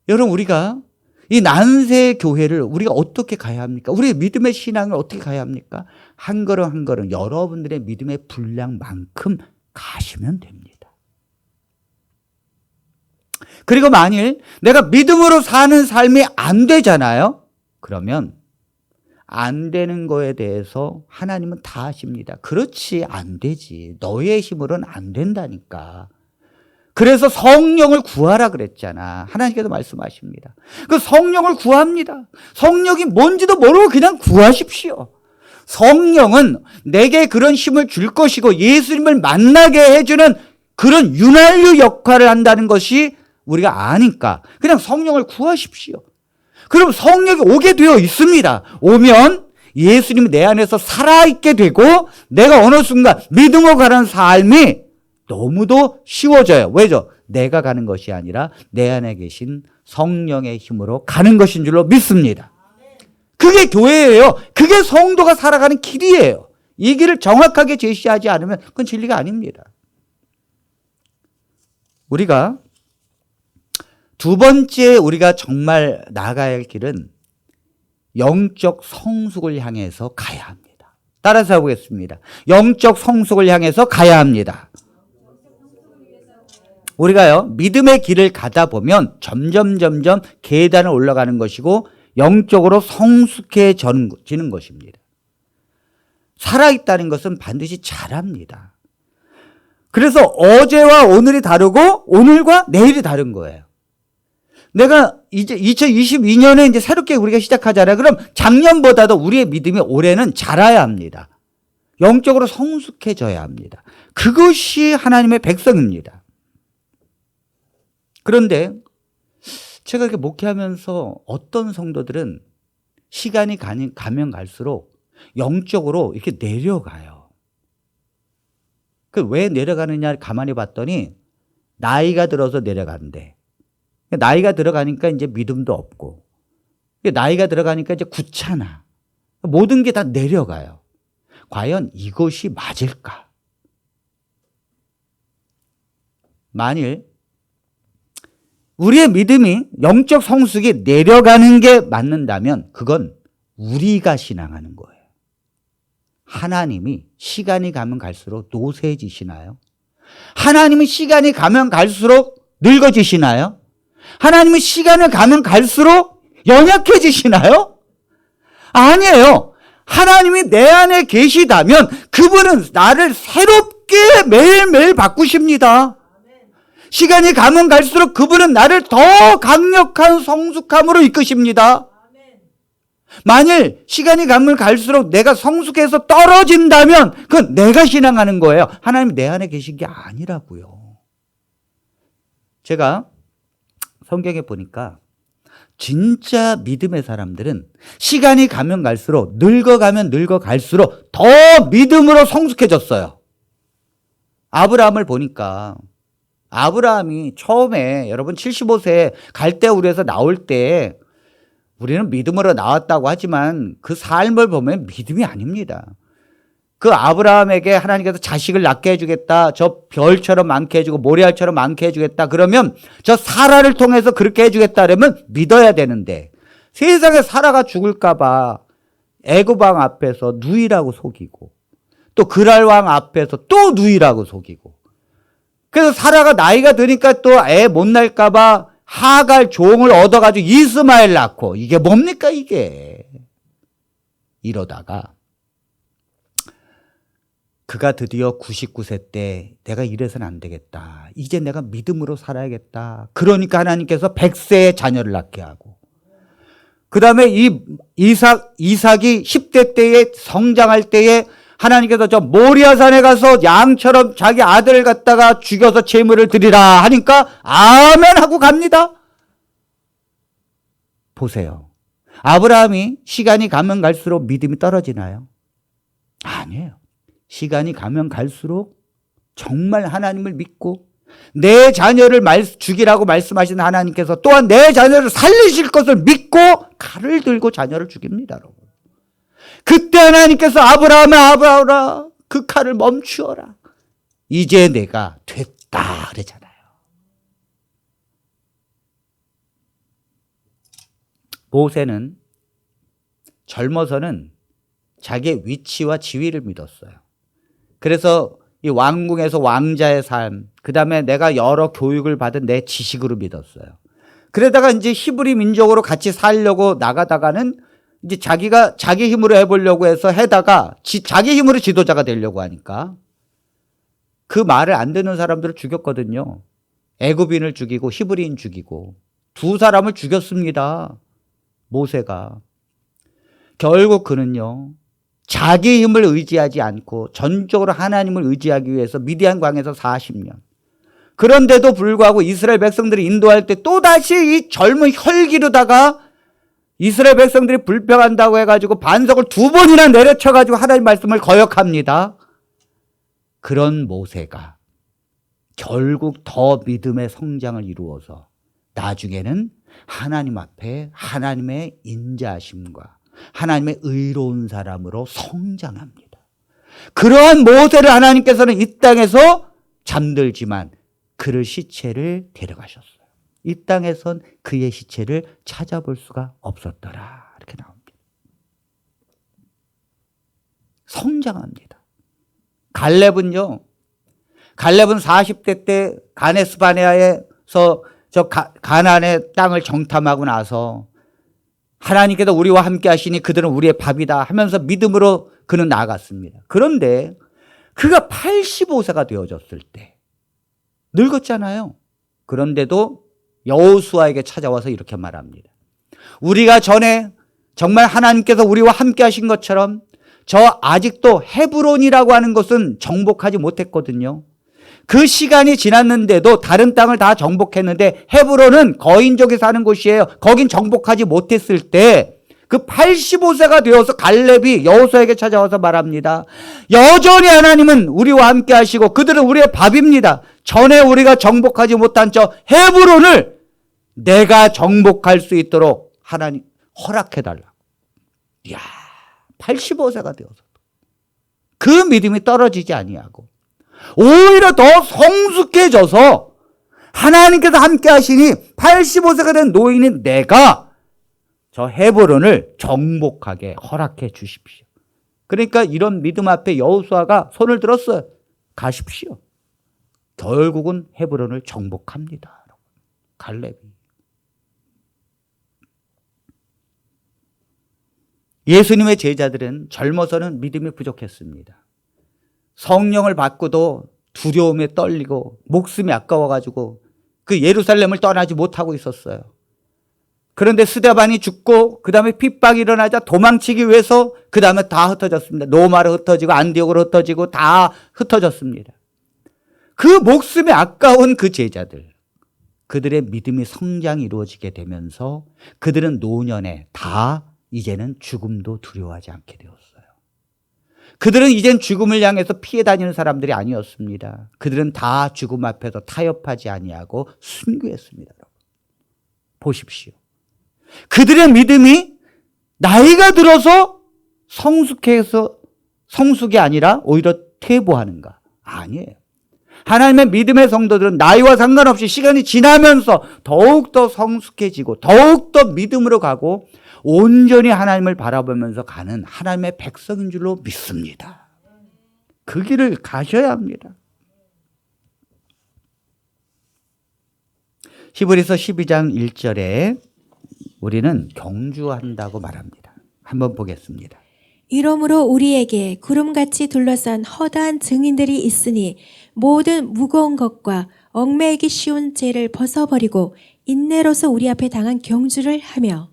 여러분, 우리가 이 난세 교회를 우리가 어떻게 가야 합니까? 우리의 믿음의 신앙을 어떻게 가야 합니까? 한 걸음 한 걸음 여러분들의 믿음의 분량만큼 가시면 됩니다. 그리고 만일 내가 믿음으로 사는 삶이 안 되잖아요. 그러면 안 되는 거에 대해서 하나님은 다 아십니다. 그렇지, 안 되지. 너의 힘으로는 안 된다니까. 그래서 성령을 구하라 그랬잖아. 하나님께서 말씀하십니다. 그 성령을 구합니다. 성령이 뭔지도 모르고 그냥 구하십시오. 성령은 내게 그런 힘을 줄 것이고 예수님을 만나게 해주는 그런 윤활유 역할을 한다는 것이 우리가 아니까 그냥 성령을 구하십시오. 그럼 성령이 오게 되어 있습니다. 오면 예수님이 내 안에서 살아있게 되고 내가 어느 순간 믿음으로 가는 삶이 너무도 쉬워져요. 왜죠? 내가 가는 것이 아니라 내 안에 계신 성령의 힘으로 가는 것인 줄로 믿습니다. 그게 교회예요. 그게 성도가 살아가는 길이에요. 이 길을 정확하게 제시하지 않으면 그건 진리가 아닙니다. 우리가 두 번째 우리가 정말 나가야 할 길은 영적 성숙을 향해서 가야 합니다. 따라서 해보겠습니다. 영적 성숙을 향해서 가야 합니다. 우리가요, 믿음의 길을 가다 보면 점점 계단을 올라가는 것이고 영적으로 성숙해지는 것입니다. 살아있다는 것은 반드시 잘합니다. 그래서 어제와 오늘이 다르고 오늘과 내일이 다른 거예요. 내가 이제 2022년에 이제 새롭게 우리가 시작하잖아요. 그럼 작년보다도 우리의 믿음이 올해는 자라야 합니다. 영적으로 성숙해져야 합니다. 그것이 하나님의 백성입니다. 그런데 제가 이렇게 목회하면서 어떤 성도들은 시간이 가면 갈수록 영적으로 이렇게 내려가요. 그 왜 내려가느냐 가만히 봤더니 나이가 들어서 내려간대. 나이가 들어가니까 이제 믿음도 없고 나이가 들어가니까 이제 귀찮아. 모든 게 다 내려가요. 과연 이것이 맞을까? 만일 우리의 믿음이 영적 성숙이 내려가는 게 맞는다면 그건 우리가 신앙하는 거예요. 하나님이 시간이 가면 갈수록 노쇠해지시나요? 하나님이 시간이 가면 갈수록 늙어지시나요? 하나님은 시간을 가면 갈수록 연약해지시나요? 아니에요. 하나님이 내 안에 계시다면 그분은 나를 새롭게 매일매일 바꾸십니다. 시간이 가면 갈수록 그분은 나를 더 강력한 성숙함으로 이끄십니다. 만일 시간이 가면 갈수록 내가 성숙해서 떨어진다면 그건 내가 신앙하는 거예요. 하나님이 내 안에 계신 게 아니라고요. 제가 성경에 보니까 진짜 믿음의 사람들은 시간이 가면 갈수록 늙어가면 늙어갈수록 더 믿음으로 성숙해졌어요. 아브라함을 보니까 아브라함이 처음에 여러분 75세 갈대우르에서 나올 때 우리는 믿음으로 나왔다고 하지만 그 삶을 보면 믿음이 아닙니다. 그 아브라함에게 하나님께서 자식을 낳게 해주겠다. 저 별처럼 많게 해주고 모래알처럼 많게 해주겠다. 그러면 저 사라를 통해서 그렇게 해주겠다. 그러면 믿어야 되는데 세상에 사라가 죽을까 봐 애굽 왕 앞에서 누이라고 속이고 또 그랄 왕 앞에서 또 누이라고 속이고 그래서 사라가 나이가 드니까 또 애 못 낳을까 봐 하갈 종을 얻어가지고 이스마엘 낳고 이게 뭡니까 이게. 이러다가 그가 드디어 99세 때 내가 이래서는 안 되겠다. 이제 내가 믿음으로 살아야겠다. 그러니까 하나님께서 100세의 자녀를 낳게 하고 그 다음에 이 이삭이 10대 때에 성장할 때에 하나님께서 저 모리아산에 가서 양처럼 자기 아들을 갖다가 죽여서 제물을 드리라 하니까 아멘 하고 갑니다. 보세요. 아브라함이 시간이 가면 갈수록 믿음이 떨어지나요? 아니에요. 시간이 가면 갈수록 정말 하나님을 믿고 내 자녀를 죽이라고 말씀하신 하나님께서 또한 내 자녀를 살리실 것을 믿고 칼을 들고 자녀를 죽입니다, 여러분. 그때 하나님께서 아브라함아 그 칼을 멈추어라. 이제 내가 됐다 그러잖아요. 모세는 젊어서는 자기의 위치와 지위를 믿었어요. 그래서 이 왕궁에서 왕자의 삶, 그 다음에 내가 여러 교육을 받은 내 지식으로 믿었어요. 그러다가 이제 히브리 민족으로 같이 살려고 나가다가는 이제 자기가 자기 힘으로 해보려고 해서 해다가 자기 힘으로 지도자가 되려고 하니까 그 말을 안 듣는 사람들을 죽였거든요. 애굽인을 죽이고 히브리인 죽이고 두 사람을 죽였습니다. 모세가. 결국 그는요, 자기 힘을 의지하지 않고 전적으로 하나님을 의지하기 위해서 미디안 광에서 40년. 그런데도 불구하고 이스라엘 백성들이 인도할 때 또다시 이 젊은 혈기로다가 이스라엘 백성들이 불평한다고 해가지고 반석을 2번이나 내려쳐가지고 하나님 말씀을 거역합니다. 그런 모세가 결국 더 믿음의 성장을 이루어서 나중에는 하나님 앞에 하나님의 인자하심과 하나님의 의로운 사람으로 성장합니다. 그러한 모세를 하나님께서는 이 땅에서 잠들지만 그를 시체를 데려가셨어요. 이 땅에선 그의 시체를 찾아볼 수가 없었더라. 이렇게 나옵니다. 성장합니다. 갈렙은요, 갈렙은 40대 때 가네스 바네아에서 가나안의 땅을 정탐하고 나서 하나님께서 우리와 함께 하시니 그들은 우리의 밥이다 하면서 믿음으로 그는 나아갔습니다. 그런데 그가 85세가 되어졌을 때 늙었잖아요. 그런데도 여호수아에게 찾아와서 이렇게 말합니다. 우리가 전에 정말 하나님께서 우리와 함께 하신 것처럼 저 아직도 헤브론이라고 하는 것은 정복하지 못했거든요. 그 시간이 지났는데도 다른 땅을 다 정복했는데 헤브론은 거인족이 사는 곳이에요. 거긴 정복하지 못했을 때 그 85세가 되어서 갈렙이 여호수아에게 찾아와서 말합니다. 여전히 하나님은 우리와 함께 하시고 그들은 우리의 밥입니다. 전에 우리가 정복하지 못한 저 헤브론을 내가 정복할 수 있도록 하나님 허락해달라. 이야, 85세가 되어서 그 믿음이 떨어지지 아니하고 오히려 더 성숙해져서 하나님께서 함께 하시니 85세가 된 노인인 내가 저 헤브론을 정복하게 허락해 주십시오. 그러니까 이런 믿음 앞에 여호수아가 손을 들었어요. 가십시오. 결국은 헤브론을 정복합니다. 갈렙이. 예수님의 제자들은 젊어서는 믿음이 부족했습니다. 성령을 받고도 두려움에 떨리고 목숨이 아까워가지고 그 예루살렘을 떠나지 못하고 있었어요. 그런데 스데반이 죽고 그 다음에 핍박이 일어나자 도망치기 위해서 그 다음에 다 흩어졌습니다. 로마로 흩어지고 안디옥으로 흩어지고 다 흩어졌습니다. 그 목숨이 아까운 그 제자들, 그들의 믿음이 성장이 이루어지게 되면서 그들은 노년에 다 이제는 죽음도 두려워하지 않게 되었어요. 그들은 이젠 죽음을 향해서 피해 다니는 사람들이 아니었습니다. 그들은 다 죽음 앞에서 타협하지 아니하고 순교했습니다. 보십시오. 그들의 믿음이 나이가 들어서 성숙이 아니라 오히려 퇴보하는가? 아니에요. 하나님의 믿음의 성도들은 나이와 상관없이 시간이 지나면서 더욱더 성숙해지고 더욱더 믿음으로 가고 온전히 하나님을 바라보면서 가는 하나님의 백성인 줄로 믿습니다. 그 길을 가셔야 합니다. 히브리서 12장 1절에 우리는 경주한다고 말합니다. 한번 보겠습니다. 이러므로 우리에게 구름같이 둘러싼 허다한 증인들이 있으니 모든 무거운 것과 얽매이기 쉬운 죄를 벗어버리고 인내로서 우리 앞에 당한 경주를 하며.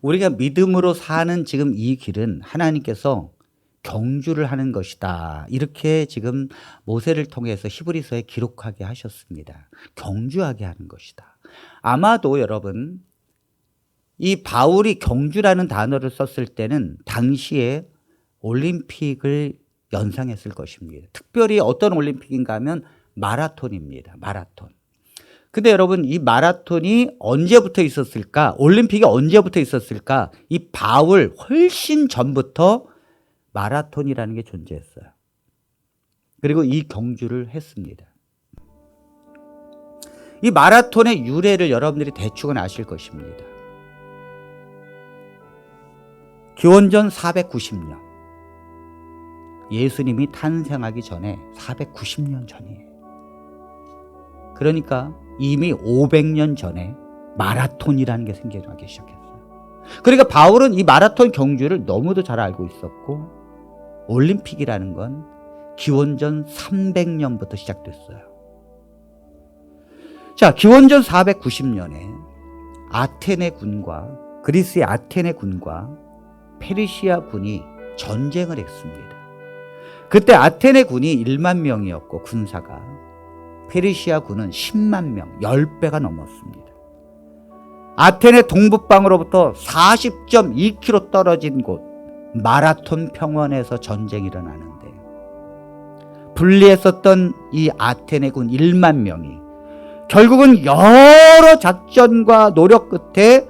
우리가 믿음으로 사는 지금 이 길은 하나님께서 경주를 하는 것이다. 이렇게 지금 모세를 통해서 히브리서에 기록하게 하셨습니다. 경주하게 하는 것이다. 아마도 여러분, 이 바울이 경주라는 단어를 썼을 때는 당시에 올림픽을 연상했을 것입니다. 특별히 어떤 올림픽인가 하면 마라톤입니다. 마라톤. 근데 여러분, 이 마라톤이 언제부터 있었을까? 올림픽이 언제부터 있었을까? 이 바울 훨씬 전부터 마라톤이라는 게 존재했어요. 그리고 이 경주를 했습니다. 이 마라톤의 유래를 여러분들이 대충은 아실 것입니다. 기원전 490년. 예수님이 탄생하기 전에 490년 전이에요. 그러니까 이미 500년 전에 마라톤이라는 게 생겨나기 시작했어요. 그러니까 바울은 이 마라톤 경주를 너무도 잘 알고 있었고, 올림픽이라는 건 기원전 300년부터 시작됐어요. 자, 기원전 490년에 아테네 군과 그리스의 아테네 군과 페르시아 군이 전쟁을 했습니다. 그때 아테네 군이 1만 명이었고 군사가, 페르시아 군은 10만 명, 10배가 넘었습니다. 아테네 동북방으로부터 40.2km 떨어진 곳 마라톤 평원에서 전쟁이 일어나는데, 분리했었던 이 아테네 군 1만 명이 결국은 여러 작전과 노력 끝에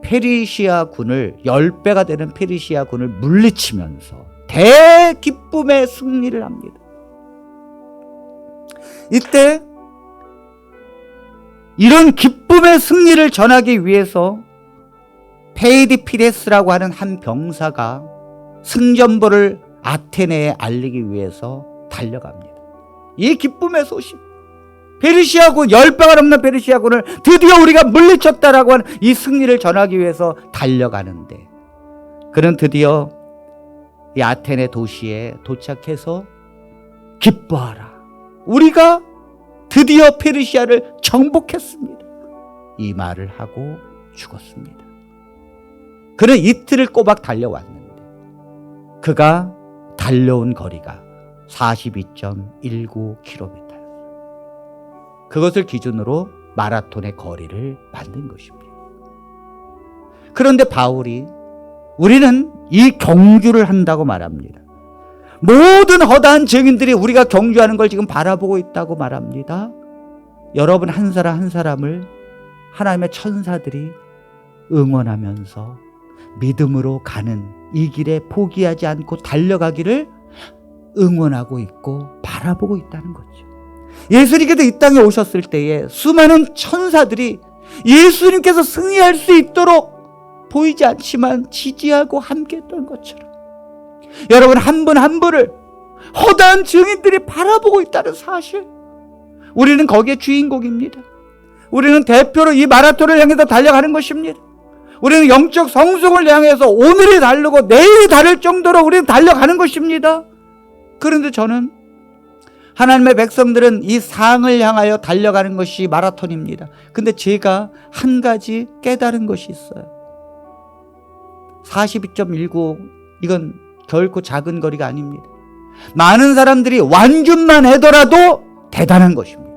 페르시아 군을, 10배가 되는 페르시아 군을 물리치면서 대기쁨의 승리를 합니다. 이때 이런 기쁨의 승리를 전하기 위해서 페이디피레스라고 하는 한 병사가 승전보를 아테네에 알리기 위해서 달려갑니다. 이 기쁨의 소식, 페르시아군, 10배가 넘는 페르시아군을 드디어 우리가 물리쳤다라고 하는 이 승리를 전하기 위해서 달려가는데, 그는 드디어 이 아테네 도시에 도착해서 기뻐하라, 우리가 드디어 페르시아를 정복했습니다, 이 말을 하고 죽었습니다. 그는 이틀을 꼬박 달려왔는데 그가 달려온 거리가 42.19km, 그것을 기준으로 마라톤의 거리를 만든 것입니다. 그런데 바울이 우리는 이 경주를 한다고 말합니다. 모든 허다한 증인들이 우리가 경주하는 걸 지금 바라보고 있다고 말합니다. 여러분 한 사람 한 사람을 하나님의 천사들이 응원하면서 믿음으로 가는 이 길에 포기하지 않고 달려가기를 응원하고 있고 바라보고 있다는 거죠. 예수님께서 이 땅에 오셨을 때에 수많은 천사들이 예수님께서 승리할 수 있도록 보이지 않지만 지지하고 함께했던 것처럼, 여러분 한 분 한 분을 허다한 증인들이 바라보고 있다는 사실, 우리는 거기에 주인공입니다. 우리는 대표로 이 마라톤을 향해서 달려가는 것입니다. 우리는 영적 성숙을 향해서 오늘이 다르고 내일이 다를 정도로 우리는 달려가는 것입니다. 그런데 저는, 하나님의 백성들은 이 상을 향하여 달려가는 것이 마라톤입니다. 근데 제가 한 가지 깨달은 것이 있어요. 42.19, 이건 결코 작은 거리가 아닙니다. 많은 사람들이 완주만 하더라도 대단한 것입니다.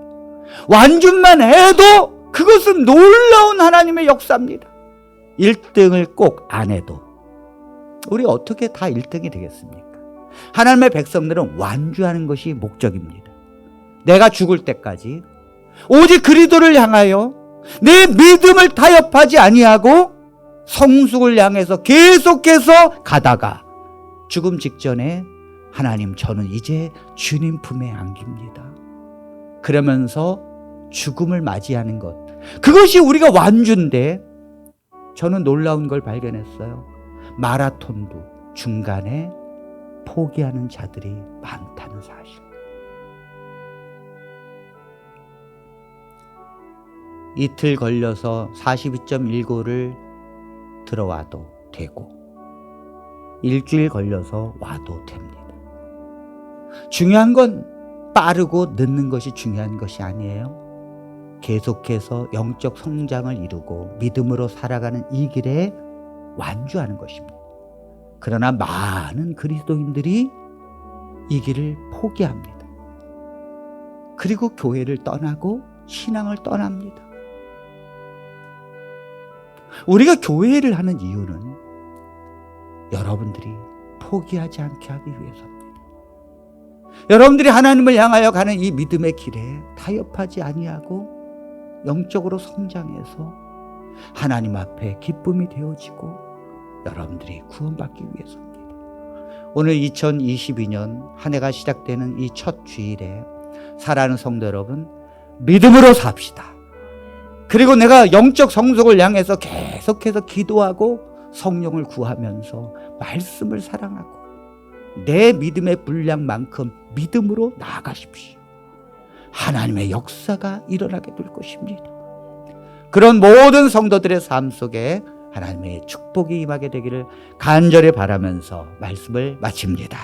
완주만 해도 그것은 놀라운 하나님의 역사입니다. 1등을 꼭 안 해도 우리 어떻게 다 1등이 되겠습니까? 하나님의 백성들은 완주하는 것이 목적입니다. 내가 죽을 때까지 오직 그리스도를 향하여 내 믿음을 타협하지 아니하고 성숙을 향해서 계속해서 가다가 죽음 직전에 하나님, 저는 이제 주님 품에 안깁니다, 그러면서 죽음을 맞이하는 것, 그것이 우리가 완주인데, 저는 놀라운 걸 발견했어요. 마라톤도 중간에 포기하는 자들이 많다는 사실. 이틀 걸려서 42.19를 들어와도 되고, 일주일 걸려서 와도 됩니다. 중요한 건 빠르고 늦는 것이 중요한 것이 아니에요. 계속해서 영적 성장을 이루고 믿음으로 살아가는 이 길에 완주하는 것입니다. 그러나 많은 그리스도인들이 이 길을 포기합니다. 그리고 교회를 떠나고 신앙을 떠납니다. 우리가 교회를 하는 이유는 여러분들이 포기하지 않게 하기 위해서입니다. 여러분들이 하나님을 향하여 가는 이 믿음의 길에 타협하지 아니하고 영적으로 성장해서 하나님 앞에 기쁨이 되어지고 여러분들이 구원받기 위해서입니다. 오늘 2022년 한 해가 시작되는 이 첫 주일에 사랑하는 성도 여러분, 믿음으로 삽시다. 그리고 내가 영적 성숙을 향해서 계속해서 기도하고 성령을 구하면서 말씀을 사랑하고 내 믿음의 분량만큼 믿음으로 나아가십시오. 하나님의 역사가 일어나게 될 것입니다. 그런 모든 성도들의 삶 속에 하나님의 축복이 임하게 되기를 간절히 바라면서 말씀을 마칩니다.